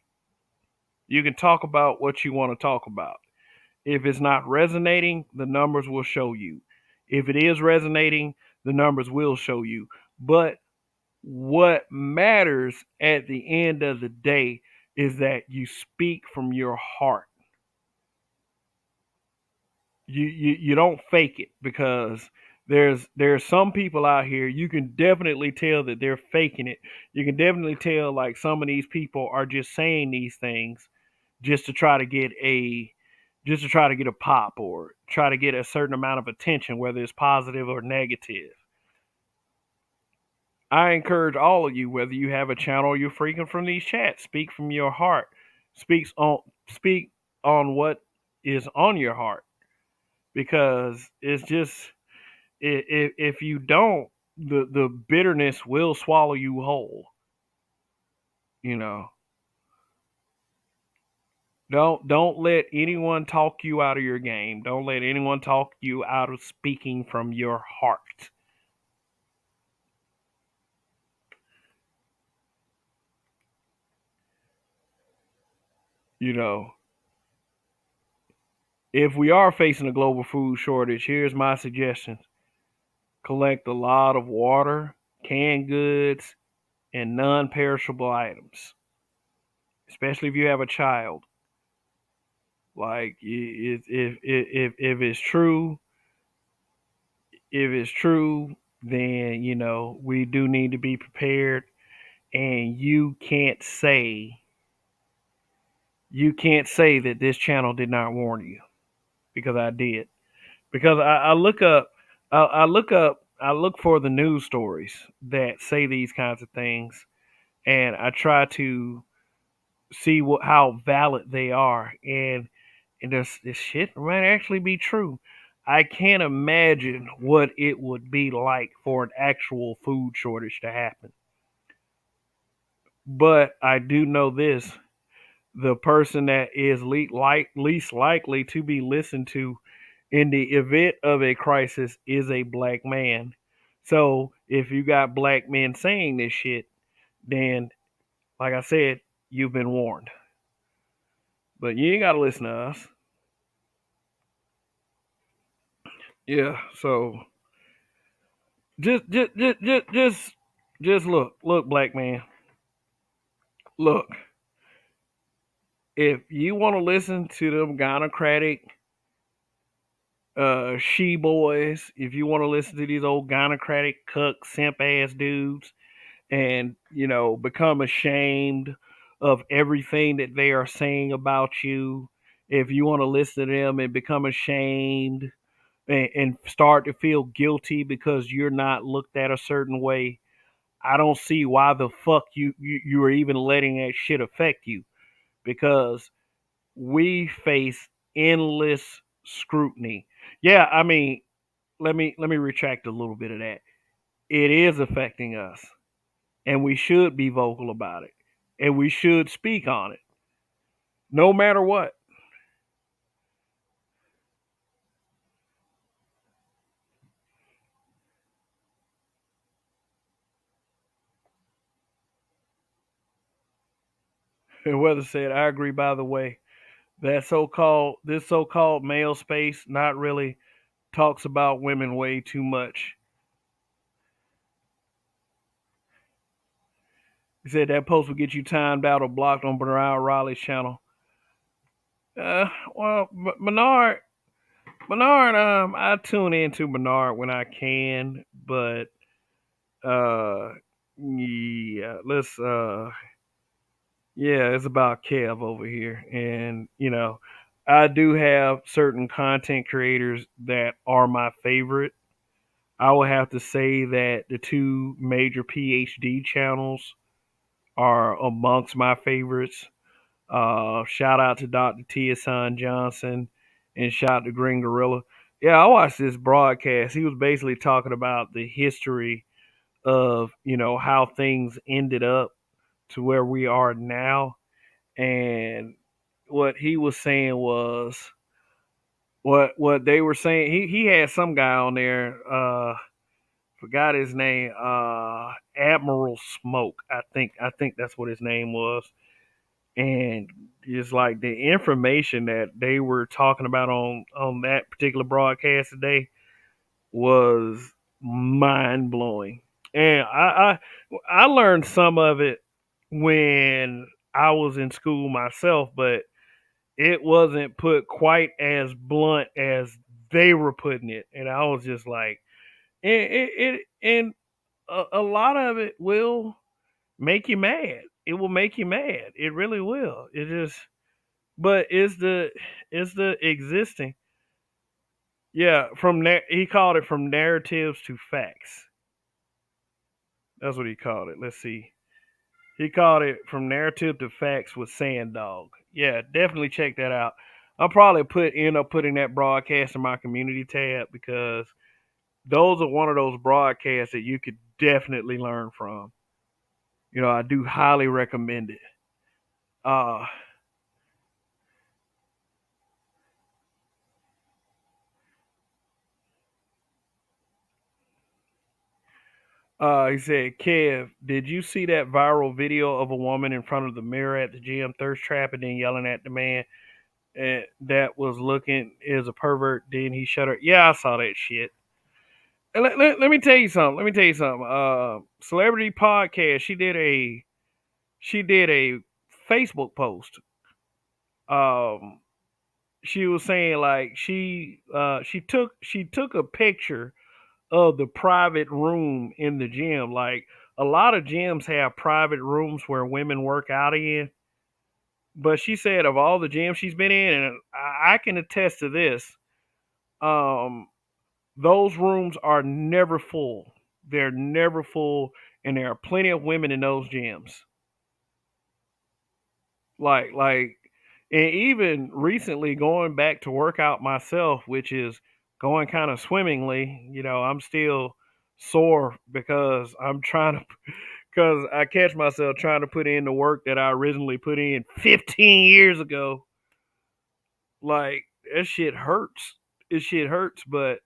You can talk about what you want to talk about. If it's not resonating, the numbers will show you. If it is resonating, the numbers will show you. But what matters at the end of the day is that you speak from your heart. You don't fake it because there's some people out here you can definitely tell that they're faking it. You can definitely tell like some of these people are just saying these things just to try to get a pop or try to get a certain amount of attention, whether it's positive or negative. I encourage all of you, whether you have a channel or you're freaking from these chats, speak from your heart. Speak on what is on your heart because it's just if you don't, the bitterness will swallow you whole. You know. Don't let anyone talk you out of your game. Don't let anyone talk you out of speaking from your heart. You know, if we are facing a global food shortage, here's my suggestion. Collect a lot of water, canned goods, and non-perishable items, especially if you have a child. Like if it's true, if it's true, then we do need to be prepared. And you can't say that this channel did not warn you, because I did. Because I look up, I look for the news stories that say these kinds of things, and I try to see how valid they are. And this shit might actually be true. I can't imagine what it would be like for an actual food shortage to happen. But I do know this: the person that is least likely to be listened to in the event of a crisis is a black man. So if you got black men saying this shit, then, like I said, you've been warned. But you ain't got to listen to us. Yeah. So just look, black man. Look, if you want to listen to them Gonocratic she boys, if you want to listen to these old Gonocratic cuck simp ass dudes, and become ashamed of everything that they are saying about you, if you want to listen to them and become ashamed and start to feel guilty because you're not looked at a certain way, I don't see why the fuck you are even letting that shit affect you, because we face endless scrutiny. Yeah, I mean, let me retract a little bit of that. It is affecting us, and we should be vocal about it, and we should speak on it, no matter what. And Weather said, "I agree. By the way, this so-called male space not really talks about women way too much." He said that post will get you timed out or blocked on Bernard Riley's channel. Well, Bernard, I tune into Bernard when I can, but uh, yeah, yeah, it's about Kev over here, and I do have certain content creators that are my favorite. I would have to say that the two major PhD channels are amongst my favorites. Shout out to Dr. Tia Son Johnson, and shout out to Green Gorilla. Yeah, I watched this broadcast. He was basically talking about the history of how things ended up to where we are now, and what he was saying was what they were saying. He had some guy on there. Forgot his name. Admiral Smoke. I think that's what his name was. And it's like the information that they were talking about on that particular broadcast today was mind blowing. And I learned some of it when I was in school myself, but it wasn't put quite as blunt as they were putting it. And I was just like, and a lot of it will make you mad. It will make you mad. It really will. It just, but it's the existing. Yeah, he called it from narratives to facts. That's what he called it. Let's see. He called it from narrative to facts with Sand Dog. Yeah, definitely check that out. I'll probably end up putting that broadcast in my community tab, because those are one of those broadcasts that you could definitely learn from. I do highly recommend it. Uh He said, Kev, did you see that viral video of a woman in front of the mirror at the gym thirst trapping and yelling at the man that was looking is a pervert? Then he shut her. Yeah, I saw that shit. And let me tell you something. Let me tell you something. Celebrity podcast. She did a Facebook post. Um, she was saying like she took a picture of the private room in the gym. Like a lot of gyms have private rooms where women work out in. But she said of all the gyms she's been in, and I can attest to this, um, those rooms are never full. They're never full, and there are plenty of women in those gyms. Like, and even recently going back to work out myself, which is going kind of swimmingly. I'm still sore because I'm trying to, because I catch myself trying to put in the work that I originally put in 15 years ago. Like that shit hurts. This shit hurts, but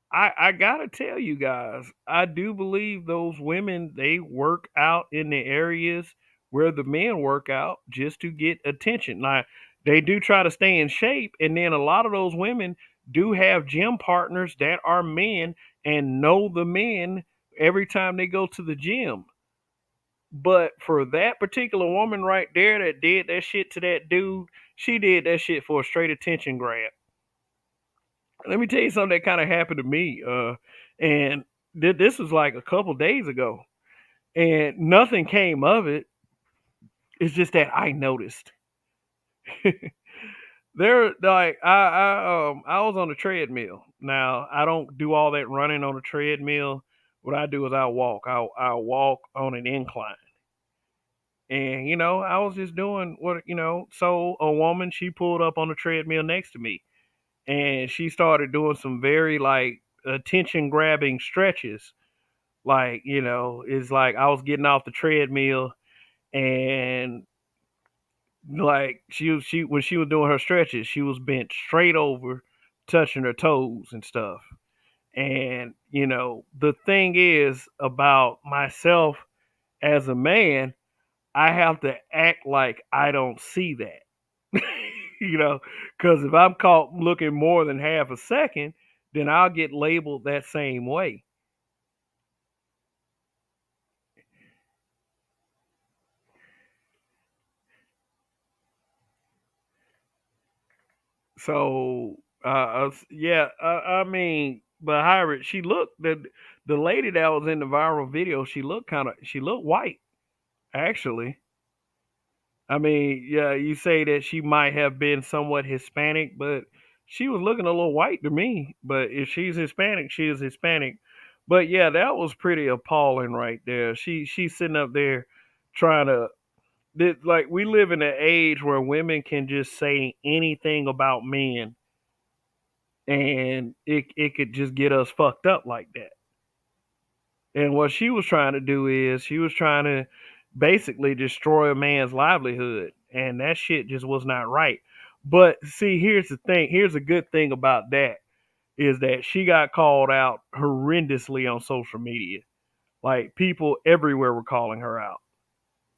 I gotta tell you guys, I do believe those women they work out in the areas where the men work out just to get attention. Now they do try to stay in shape, and then a lot of those women do have gym partners that are men and know the men every time they go to the gym. But for that particular woman right there that did that shit to that dude, she did that shit for a straight attention grab. Let me tell you something that kind of happened to me. And this was like a couple days ago, and nothing came of it. It's just that I noticed. There, like I was on the treadmill. Now I don't do all that running on the treadmill. What I do is I walk. I walk on an incline. And I was just doing what. So a woman, she pulled up on the treadmill next to me, and she started doing some very like attention grabbing stretches. Like, it's like I was getting off the treadmill, and like she when she was doing her stretches, she was bent straight over, touching her toes and stuff. And the thing is about myself as a man, I have to act like I don't see that. you know, because if I'm caught looking more than half a second, then I'll get labeled that same way. So, yeah, I mean, but Hybrid, she looked the lady that was in the viral video. She looked white actually. I mean, yeah, you say that she might have been somewhat Hispanic, but she was looking a little white to me. But if she's Hispanic, she is Hispanic. But yeah, that was pretty appalling right there. She's sitting up there trying to like we live in an age where women can just say anything about men, and it could just get us fucked up like that. And what she was trying to do is she was trying to basically destroy a man's livelihood, and that shit just was not right. But see, here's the thing. Here's a good thing about that is that she got called out horrendously on social media. Like people everywhere were calling her out,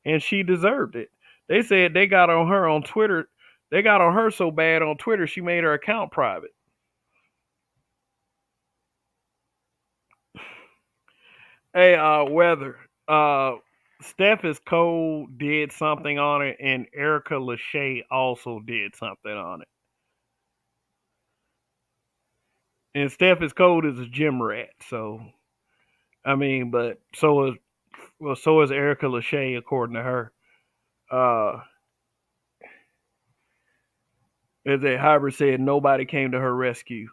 and she deserved it. They said they got on her on Twitter. They got on her so bad on Twitter, she made her account private. Hey, weather. Steph is cold did something on it, and Erica Lachey also did something on it. And Steph is cold is a gym rat, so I mean, but so is Erica Lachey according to her. Uh, as a hybrid said, nobody came to her rescue.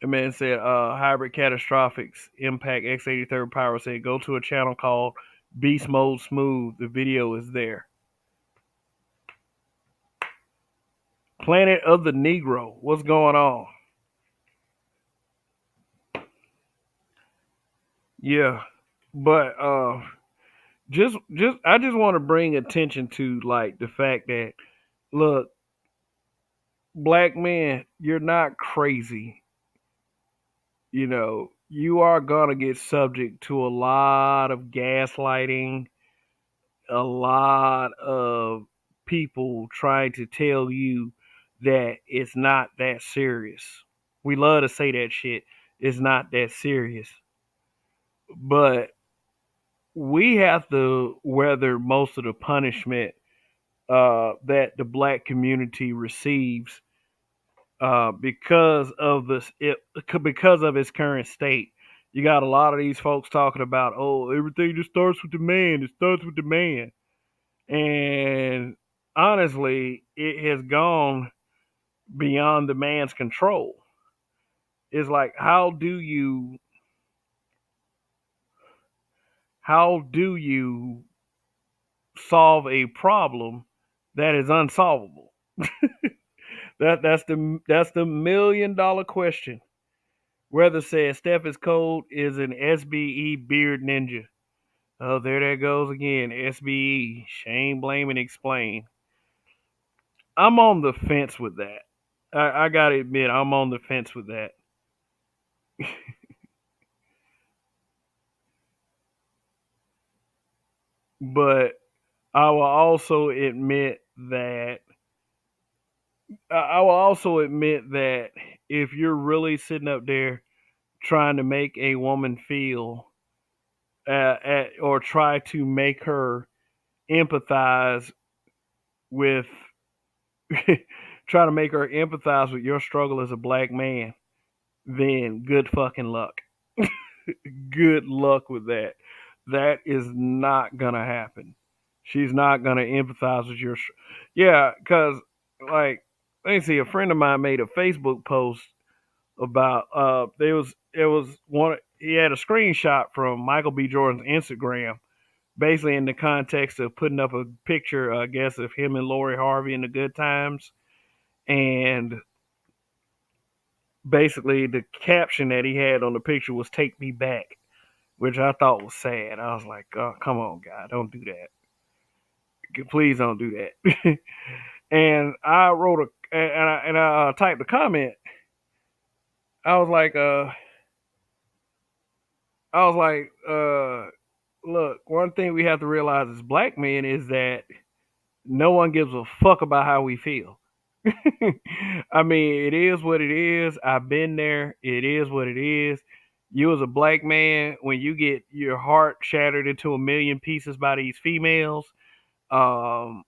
The man said, hybrid catastrophics impact X83rd power said, go to a channel called Beast Mode Smooth. The video is there. Planet of the Negro. What's going on? Yeah. But just I just want to bring attention to like the fact that look, black men, you're not crazy. you are gonna get subject to a lot of gaslighting, a lot of people trying to tell you that it's not that serious. We love to say that shit. It's not that serious. But we have to weather most of the punishment that the black community receives because of its current state. You got a lot of these folks talking about, oh, everything just starts with the man. It starts with the man, and honestly, it has gone beyond the man's control. It's like, how do you solve a problem that is unsolvable? That's the $1 million question. Weather says Steph is cold is an SBE beard ninja. Oh, there that goes again. SBE. Shame, blame, and explain. I'm on the fence with that. I gotta admit, I'm on the fence with that. But I will also admit that I will also admit that if you're really sitting up there trying to make a woman feel or try to make her empathize with try to make her empathize with your struggle as a black man, then good fucking luck. Good luck with that. That is not gonna happen. She's not gonna empathize with your. Yeah, because like, let me see. A friend of mine made a Facebook post about it was one. He had a screenshot from Michael B. Jordan's Instagram, basically in the context of putting up a picture, I guess, of him and Lori Harvey in the good times, and basically the caption that he had on the picture was "Take me back," which I thought was sad. I was like, oh, come on, guy, don't do that. Please don't do that. And I wrote I typed a comment. I was like, look, one thing we have to realize as black men is that no one gives a fuck about how we feel. I mean, it is what it is. I've been there. It is what it is. You as a black man, when you get your heart shattered into a million pieces by these females, um,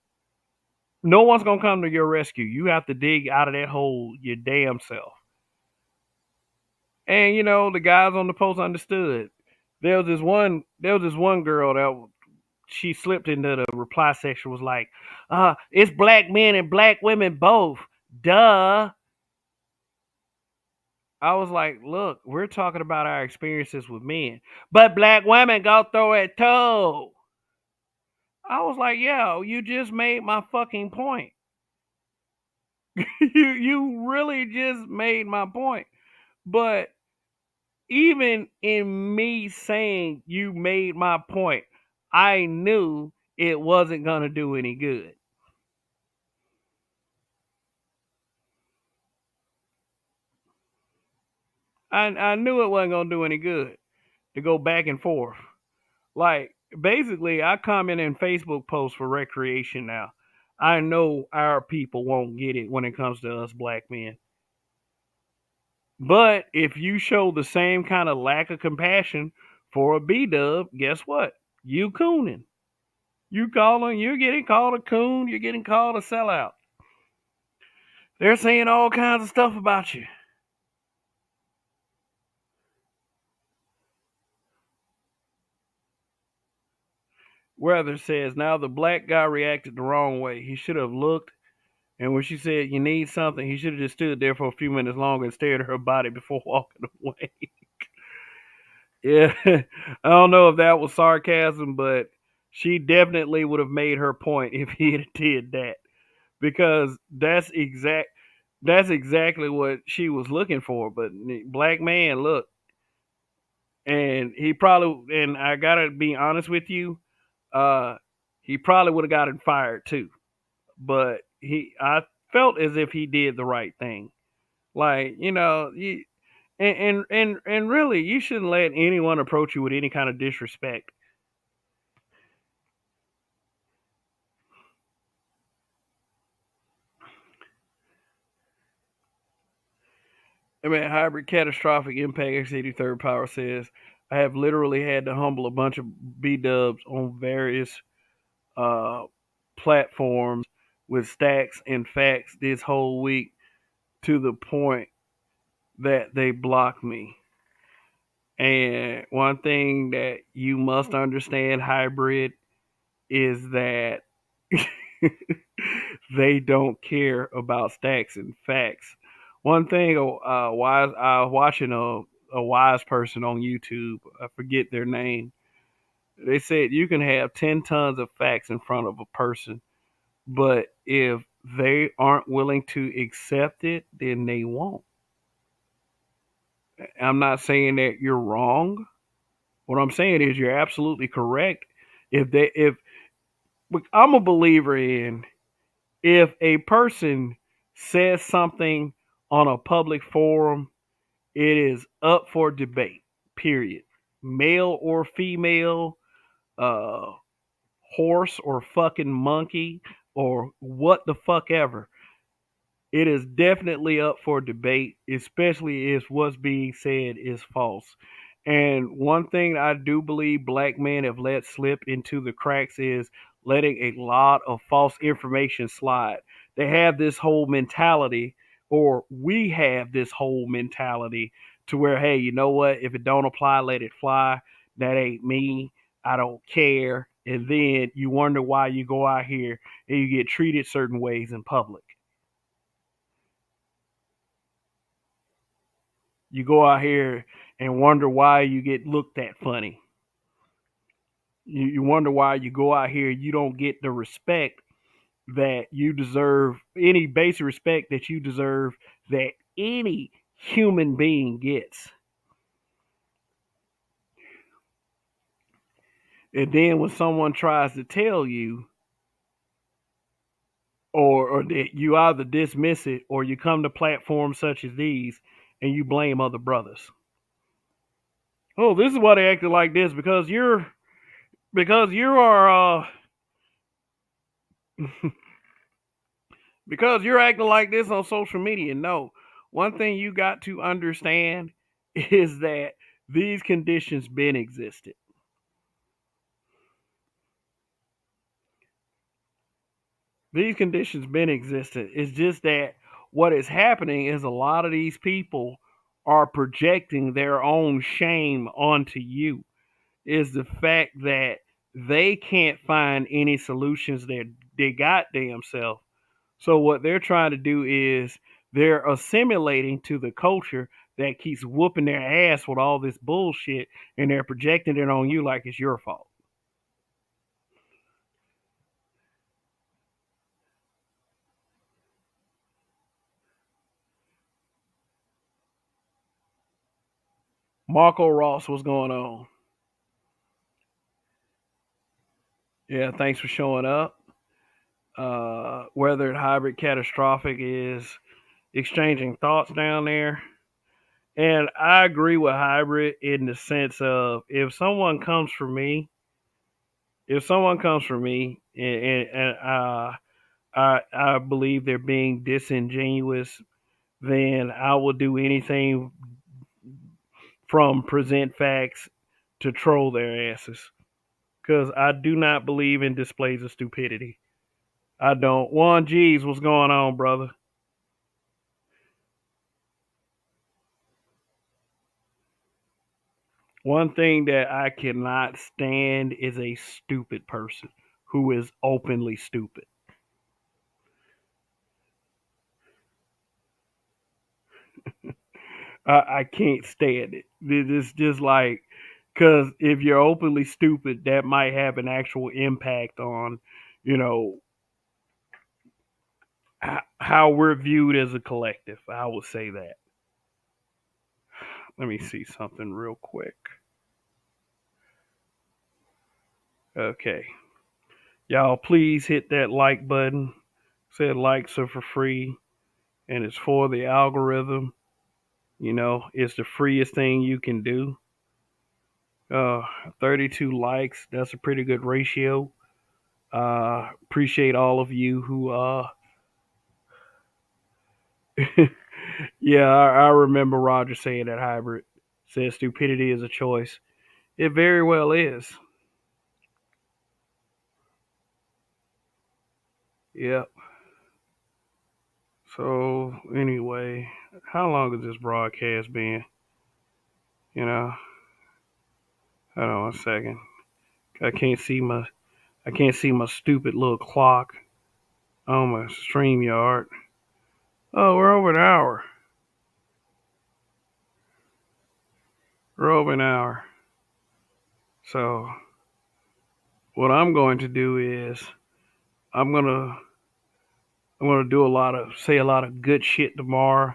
no one's gonna come to your rescue. You have to dig out of that hole your damn self. And the guys on the post understood. There was this one girl that she slipped into the reply section, was like, it's black men and black women both. Duh. I was like, look, we're talking about our experiences with men. But black women go through it too. I was like, yo, you just made my fucking point. you really just made my point. But even in me saying you made my point, I knew it wasn't gonna do any good. I knew it wasn't gonna do any good to go back and forth. Like, basically, I comment in Facebook posts for recreation now. I know our people won't get it when it comes to us black men. But if you show the same kind of lack of compassion for a B dub, guess what? You cooning. You're getting called a coon, you're getting called a sellout. They're saying all kinds of stuff about you. Weather says now the black guy reacted the wrong way. He should have looked, and when she said you need something, he should have just stood there for a few minutes longer and stared at her body before walking away. Yeah, I don't know if that was sarcasm, but she definitely would have made her point if he had did that, because that's exactly what she was looking for. But black man, look, and I gotta be honest with you, uh, he probably would have gotten fired too. But I felt as if he did the right thing. Like, And really, you shouldn't let anyone approach you with any kind of disrespect. I mean, hybrid catastrophic impact x83rd power says, I have literally had to humble a bunch of B dubs on various uh, platforms with stacks and facts this whole week to the point that they block me. And one thing that you must understand, hybrid, is that they don't care about stacks and facts. One thing, wise, I was watching a wise person on YouTube. I forget their name. They said you can have 10 tons of facts in front of a person, but if they aren't willing to accept it, then they won't. I'm not saying that you're wrong. What I'm saying is you're absolutely correct. If I'm a believer in, if a person says something on a public forum, it is up for debate. Period. Male or female, uh, horse or fucking monkey or what the fuck ever. It is definitely up for debate, especially if what's being said is false. And one thing I do believe black men have let slip into the cracks is letting a lot of false information slide. They have this whole mentality, or we have this whole mentality to where, hey, you know what? If it don't apply, let it fly. That ain't me. I don't care. And then you wonder why you go out here and you get treated certain ways in public. You go out here and wonder why you get looked at funny. You wonder why you go out here, you don't get the respect that you deserve, any basic respect that you deserve, that any human being gets. And then when someone tries to tell you, or that you either dismiss it or you come to platforms such as these and you blame other brothers. Oh, this is why they acted like this because you are because you're acting like this on social media. No, one thing you got to understand is that these conditions been existed. These conditions been existed. It's just that what is happening is a lot of these people are projecting their own shame onto you. Is the fact that they can't find any solutions they goddamn self. So what they're trying to do is they're assimilating to the culture that keeps whooping their ass with all this bullshit, and they're projecting it on you like it's your fault. Marco Ross, what's going on? Yeah, thanks for showing up. Whether hybrid catastrophic is exchanging thoughts down there. And I agree with hybrid in the sense of if someone comes for me and I believe they're being disingenuous, then I will do anything from present facts to troll their asses. Because I do not believe in displays of stupidity. I don't. Juan G's, what's going on, brother? One thing that I cannot stand is a stupid person who is openly stupid. I can't stand it. It's just like, because if you're openly stupid, that might have an actual impact on, you know, how we're viewed as a collective. I will say that. Let me see something real quick. Okay. Y'all, please hit that like button. Said likes are for free and it's for the algorithm. It's the freest thing you can do. Uh, 32 likes. That's a pretty good ratio. Appreciate all of you who yeah, I remember Roger saying that hybrid says stupidity is a choice. It very well is. Yep. So anyway, how long has this broadcast been? You know, hold on a second. I can't see my I can't see my stupid little clock on my stream yard. Oh, we're over an hour. We're over an hour. So what I'm going to do is I'm gonna I'm gonna do say a lot of good shit tomorrow,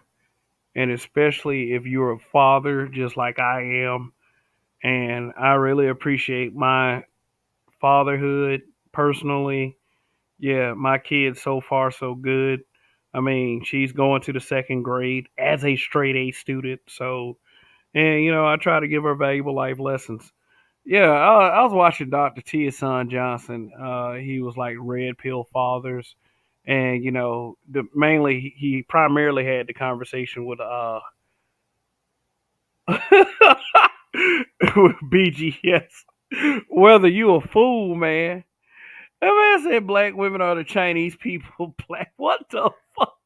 and especially if you're a father just like I am, and I really appreciate my fatherhood personally. Yeah, my kid so far so good. I mean, she's going to the second grade as a straight A student, so and I try to give her valuable life lessons. Yeah, I was watching Dr. Tia Son Johnson. He was like red pill fathers, and mainly he primarily had the conversation with with BGS. Whether you a fool, man. That man said black women are the Chinese people. Black, what the fuck?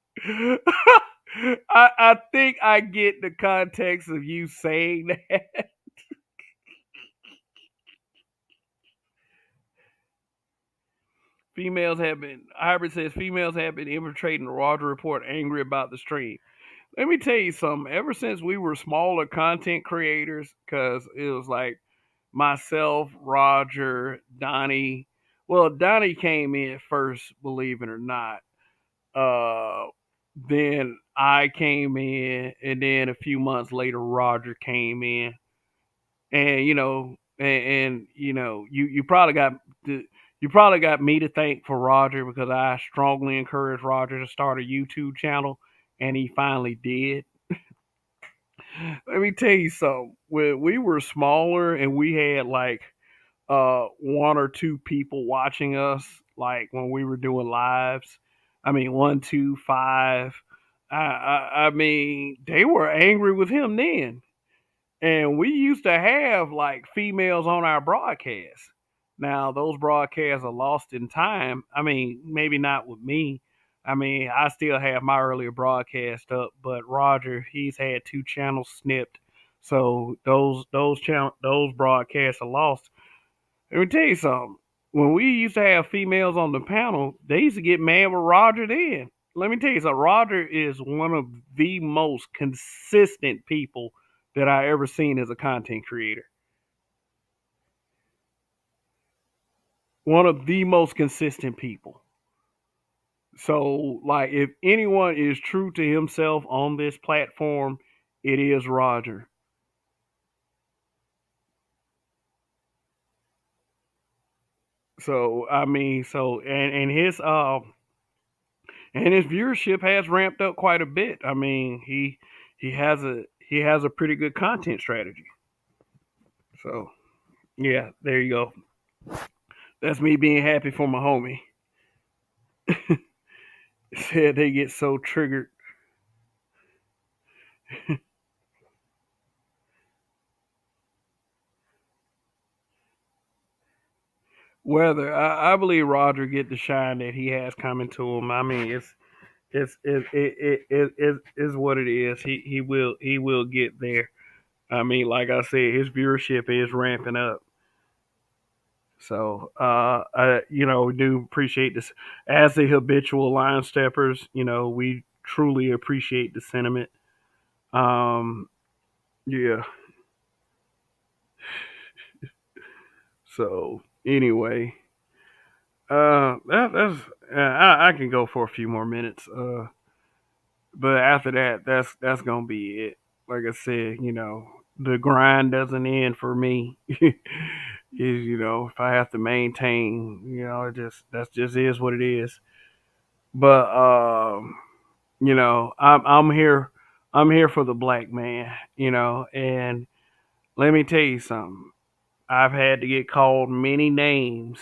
I think I get the context of you saying that. Hybrid says females have been infiltrating the Roger Report angry about the stream. Let me tell you something. Ever since we were smaller content creators, because it was like myself, Roger, Donnie. Well, Donnie came in first, believe it or not. Uh, then I came in, and then a few months later, Roger came in, and you probably got me to thank for Roger because I strongly encouraged Roger to start a YouTube channel, and he finally did. Let me tell you something. When we were smaller and we had like one or two people watching us, like when we were doing lives. I mean, one, two, five. I mean, they were angry with him then. And we used to have like females on our broadcasts. Now those broadcasts are lost in time. I mean, maybe not with me. I mean, I still have my earlier broadcast up, but Roger, he's had two channels snipped, so those broadcasts are lost. Let me tell you something. When we used to have females on the panel, they used to get mad with Roger then. Let me tell you something. Roger is one of the most consistent people that I ever seen as a content creator. One of the most consistent people. So, like, if anyone is true to himself on this platform, it is Roger. So, I mean, and his viewership has ramped up quite a bit. I mean, he has a pretty good content strategy. So yeah, there you go. That's me being happy for my homie. Said they get so triggered. Whether I believe Roger get the shine that he has coming to him. I mean, it is what it is. He will get there. I mean, like I said, his viewership is ramping up. So, we do appreciate this. As the habitual line steppers, we truly appreciate the sentiment. Um, yeah. So, anyway, that's I can go for a few more minutes. But after that, that's gonna be it. Like I said, the grind doesn't end for me. Is if I have to maintain, it just that's just is what it is. But I'm here. I'm here for the black man, and let me tell you something. I've had to get called many names.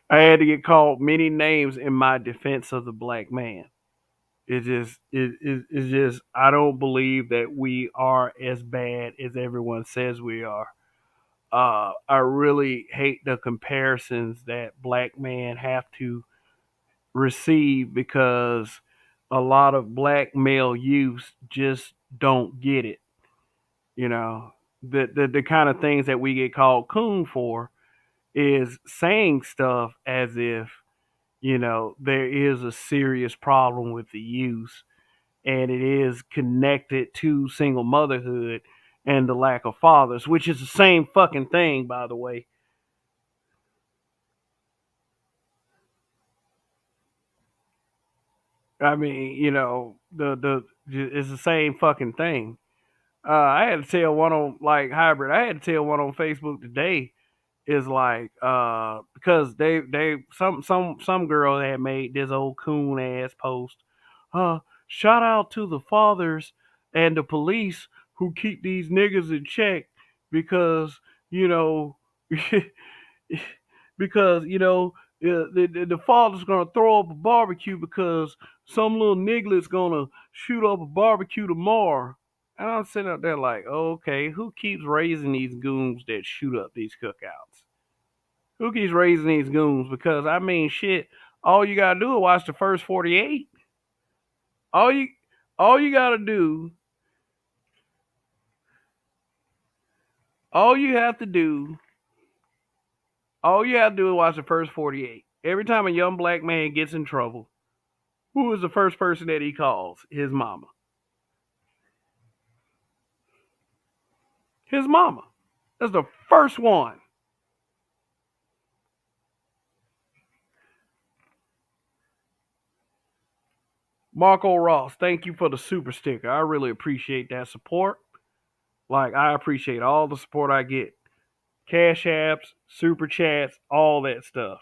I had to get called many names in my defense of the black man. It's just I don't believe that we are as bad as everyone says we are. I really hate the comparisons that black men have to receive because a lot of black male youth just don't get it. You know, the kind of things that we get called coon for is saying stuff as if there is a serious problem with the youth and it is connected to single motherhood and the lack of fathers, which is the same fucking thing, by the way. I mean, the it's the same fucking thing. I had to tell one on like hybrid. I had to tell one on Facebook today is like because they some girl had made this old coon ass post. Uh, Shout out to the fathers and the police who keep these niggas in check because you know because the father's gonna throw up a barbecue because some little niglet's gonna shoot up a barbecue tomorrow. And I'm sitting up there like, oh, okay, who keeps raising these goons that shoot up these cookouts? Who keeps raising these goons? Because I mean, shit, all you gotta do is watch the first 48. All you, all you gotta do, all you have to do, all you have to do is watch the first 48. Every time a young black man gets in trouble, who is the first person that he calls? His mama. His mama. That's the first one. Marco Ross, thank you for the super sticker. I really appreciate that support. Like, I appreciate all the support I get. Cash apps, super chats, all that stuff.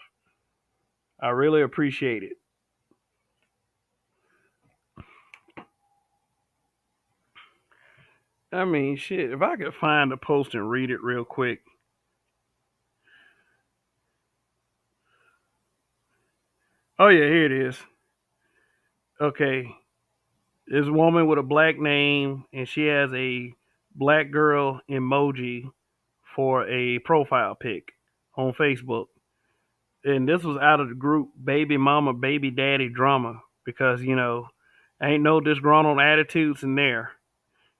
I really appreciate it. I mean, shit, if I could find the post and read it real quick. Oh, yeah, here it is. Okay. This woman with a black name, and she has a black girl emoji for a profile pic on Facebook. And this was out of the group Baby Mama, Baby Daddy Drama because, ain't no disgruntled attitudes in there.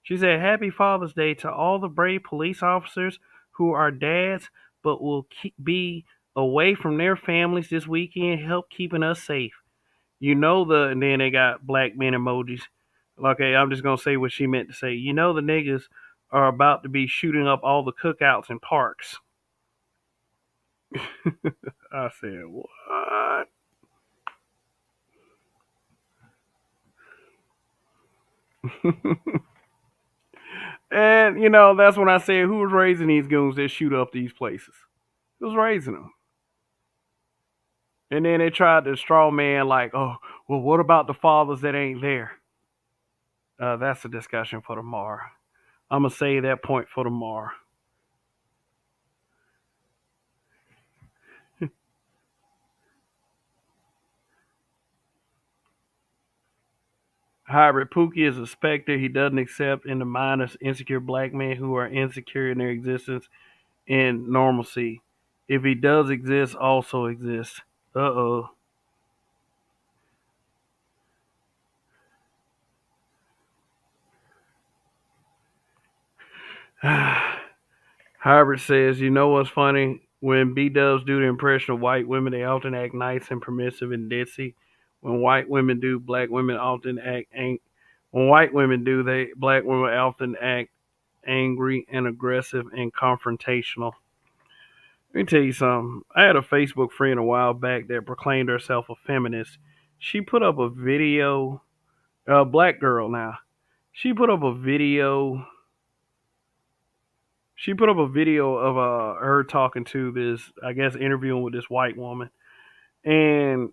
She said, Happy Father's Day to all the brave police officers who are dads but will be away from their families this weekend, help keeping us safe. And then they got black men emojis. Okay, I'm just going to say what she meant to say. The niggas are about to be shooting up all the cookouts in parks. I said, what? And, that's when I said, who was raising these goons that shoot up these places? Who's raising them? And then they tried to straw man like, oh, well, what about the fathers that ain't there? That's a discussion for tomorrow. I'm gonna save that point for tomorrow. Hybrid Pookie is a specter he doesn't accept in the mind of insecure black men who are insecure in their existence and normalcy. If he does exist, also exists. Uh oh. Hybrid says, you know what's funny? When B dubs do the impression of white women, they often act nice and permissive and ditzy. When white women do, black women often act when white women do, they black women often act angry and aggressive and confrontational. Let me tell you something. I had a Facebook friend a while back that proclaimed herself a feminist. She put up a video, a black girl now. She put up a video. She put up a video of her talking to this, I guess, interviewing with this white woman, and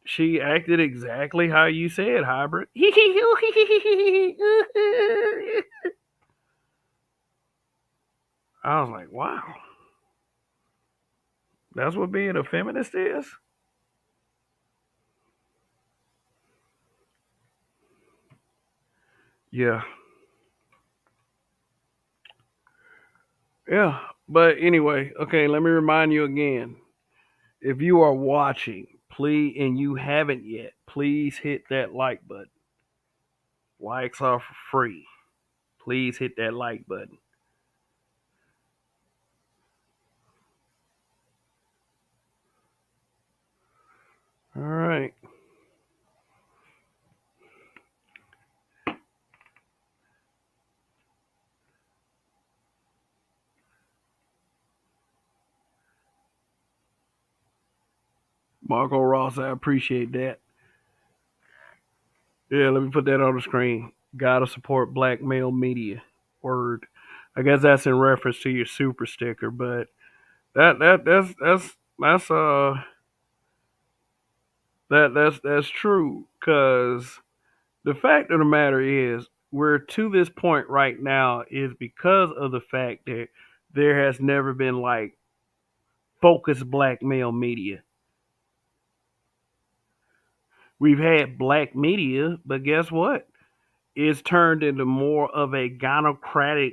She acted exactly how you said, hybrid. I was like, wow, that's what being a feminist is. Yeah, yeah. But anyway, okay. Let me remind you again. If you are watching, please, and you haven't yet, please hit that like button. Likes are for free. Please hit that like button. All right. Marco Ross, I appreciate that. Yeah, let me put that on the screen. Gotta support black male media. Word. I guess that's in reference to your super sticker, but that's that's true. Cause the fact of the matter is, we're to this point right now is because of the fact that there has never been like focused black male media. We've had black media, but guess what? It's turned into more of a gonocratic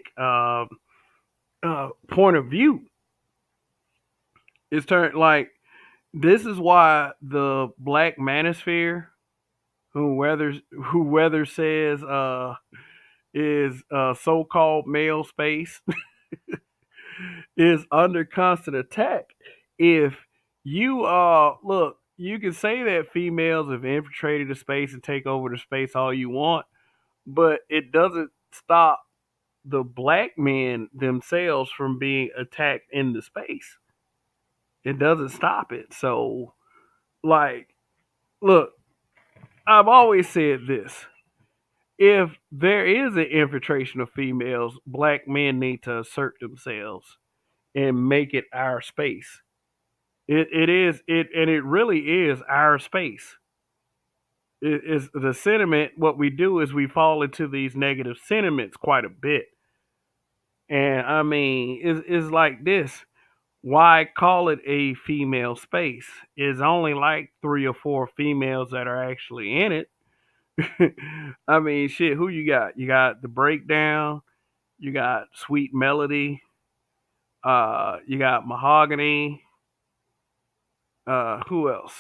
point of view. It's turned like this is why the black manosphere, who Weather says is so-called male space, is under constant attack. If you look, you can say that females have infiltrated the space and take over the space all you want, but it doesn't stop the black men themselves from being attacked in the space. It doesn't stop it. So, like, look, I've always said this. If there is an infiltration of females, black men need to assert themselves and make it our space. It is it and it really is our space. It is the sentiment. What we do is we fall into these negative sentiments quite a bit, and I mean, it's like this. Why call it a female space? It's only like three or four females that are actually in it. I mean, shit. Who you got? You got the breakdown. You got sweet melody. You got mahogany. Who else?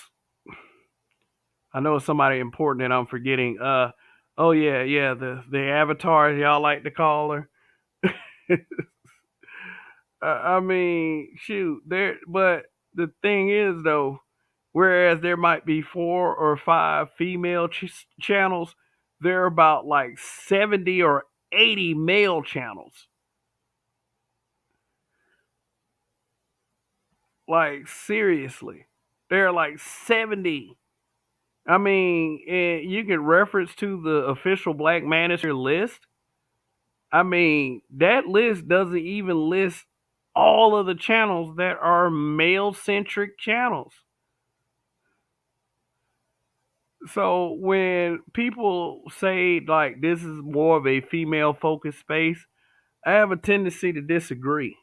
I know it's somebody important that I'm forgetting. Oh yeah, yeah, the avatar y'all like to call her. I mean, shoot, there. But the thing is, though, whereas there might be four or five female channels, there are about like 70 or 80 male channels. Like seriously, there are like 70. I mean, you can reference to the official Black Manosphere list. I mean, that list doesn't even list all of the channels that are male centric channels. So when people say like this is more of a female focused space, I have a tendency to disagree.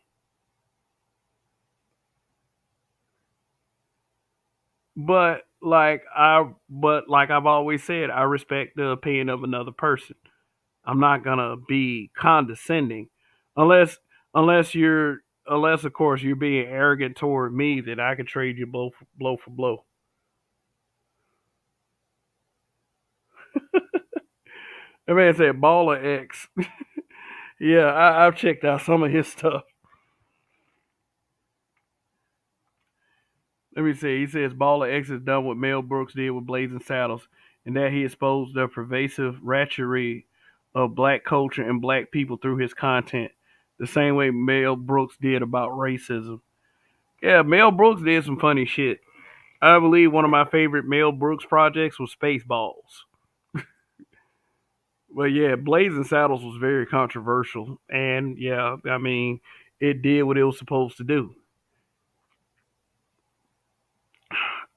But like I've always said, I respect the opinion of another person. I'm not gonna be condescending unless unless you're unless of course you're being arrogant toward me that I could trade you blow for blow. That man said Baller X. Yeah, I've checked out some of his stuff. Let me see. He says Baller X has done what Mel Brooks did with Blazing Saddles, and that he exposed the pervasive ratchery of black culture and black people through his content, the same way Mel Brooks did about racism. Yeah, Mel Brooks did some funny shit. I believe one of my favorite Mel Brooks projects was Spaceballs. But yeah, Blazing Saddles was very controversial, and yeah, I mean, it did what it was supposed to do.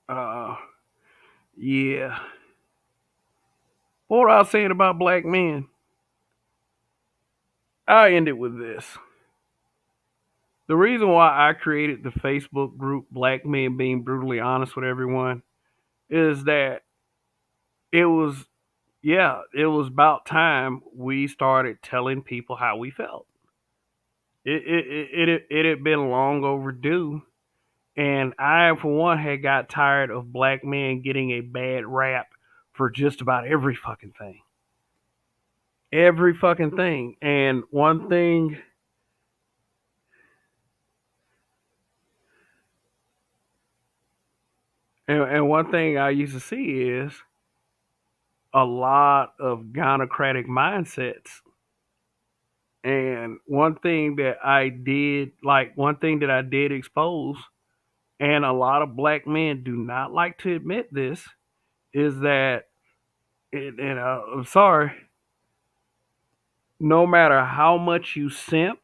Uh, Yeah. What I was saying about black men, I end it with this. The reason why I created the Facebook group Black Men Being Brutally Honest with Everyone is that it was, yeah, it was about time we started telling people how we felt. It had been long overdue. And I, for one, had got tired of black men getting a bad rap for just about every fucking thing. Every fucking thing. And one thing I used to see is a lot of Gonocratic mindsets. And one thing that I did expose, and a lot of black men do not like to admit this, is that, I'm sorry, no matter how much you simp,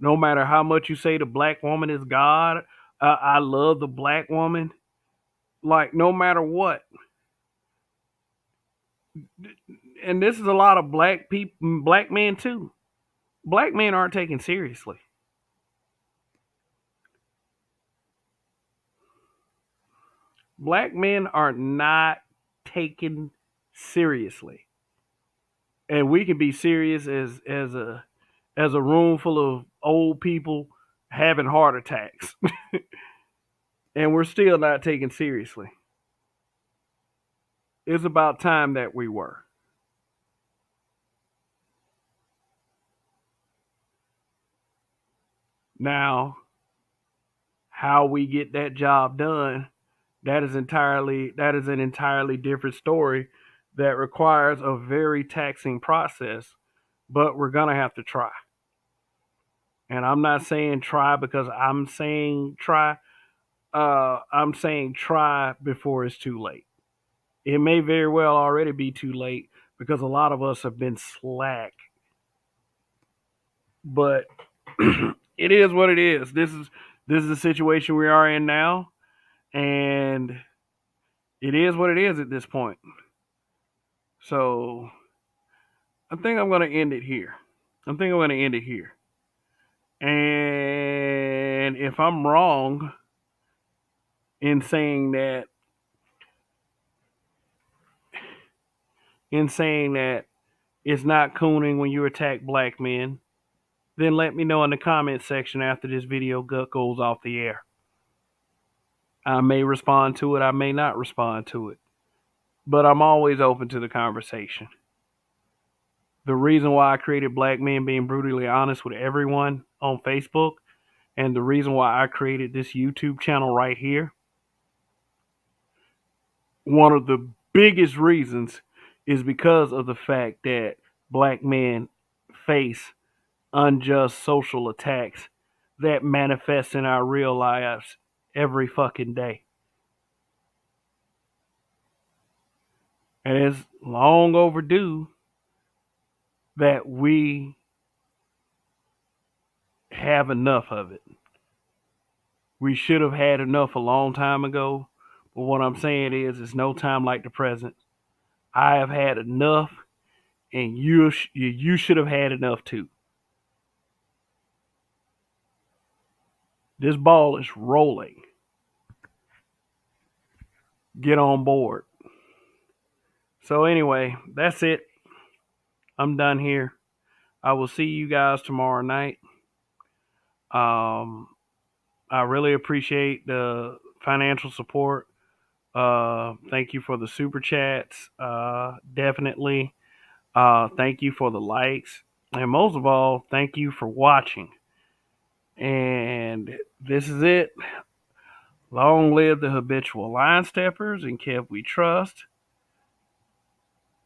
no matter how much you say the black woman is God, I love the black woman, like no matter what, and this is a lot of black people, black men too. Black men aren't taken seriously. Black men are not taken seriously, and we can be serious as a room full of old people having heart attacks, and we're still not taken seriously. It's about time that we were. Now, how we get that job done, that is an entirely different story that requires a very taxing process, but we're gonna have to try. And I'm not saying try because I'm saying try. I'm saying try before it's too late. It may very well already be too late because a lot of us have been slack. But it is what it is. This is the situation we are in now, and it is what it is at this point. So I think I'm going to end it here. I think I'm going to end it here. And if I'm wrong in saying that, it's not cooning when you attack black men, then let me know in the comment section after this video goes off the air. I may respond to it, I may not respond to it, but I'm always open to the conversation. The reason why I created Black Men Being Brutally Honest with Everyone on Facebook, and the reason why I created this YouTube channel right here, one of the biggest reasons is because of the fact that black men face unjust social attacks that manifest in our real lives every fucking day. And it's long overdue that we have enough of it. We should have had enough a long time ago, but what I'm saying is, it's no time like the present. I have had enough, and you should have had enough too. This ball is rolling. Get on board. So anyway, that's it. I'm done here. I will see you guys tomorrow night. I really appreciate the financial support. Thank you for the super chats. Definitely. Thank you for the likes. And most of all, thank you for watching. And this is it. Long live the habitual line steppers, and Kev we trust.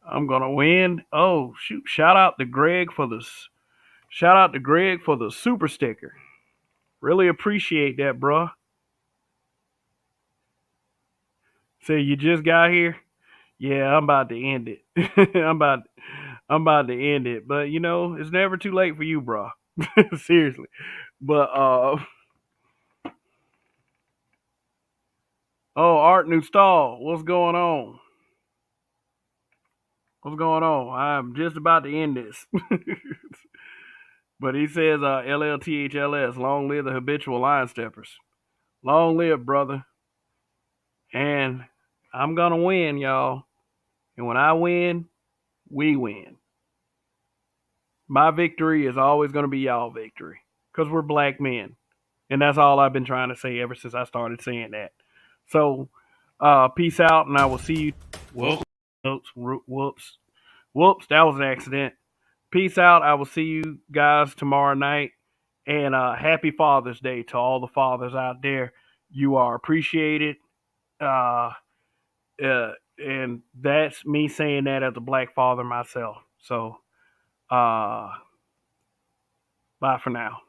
I'm gonna win. Oh shoot! Shout out to Greg for the super sticker. Really appreciate that, bro. Say you just got here. Yeah, I'm about to end it. I'm about to end it. But you know, it's never too late for you, bro. Seriously. But Oh, Art New Stall, what's going on? What's going on? I'm just about to end this. But he says, LLTHLS, long live the habitual line steppers. Long live, brother. And I'm going to win, y'all. And when I win, we win. My victory is always going to be y'all victory because we're black men. And that's all I've been trying to say ever since I started saying that. So, peace out, and I will see you. Whoops, whoops, whoops, that was an accident. Peace out. I will see you guys tomorrow night. And happy Father's Day to all the fathers out there. You are appreciated. Uh, and that's me saying that as a black father myself. So, bye for now.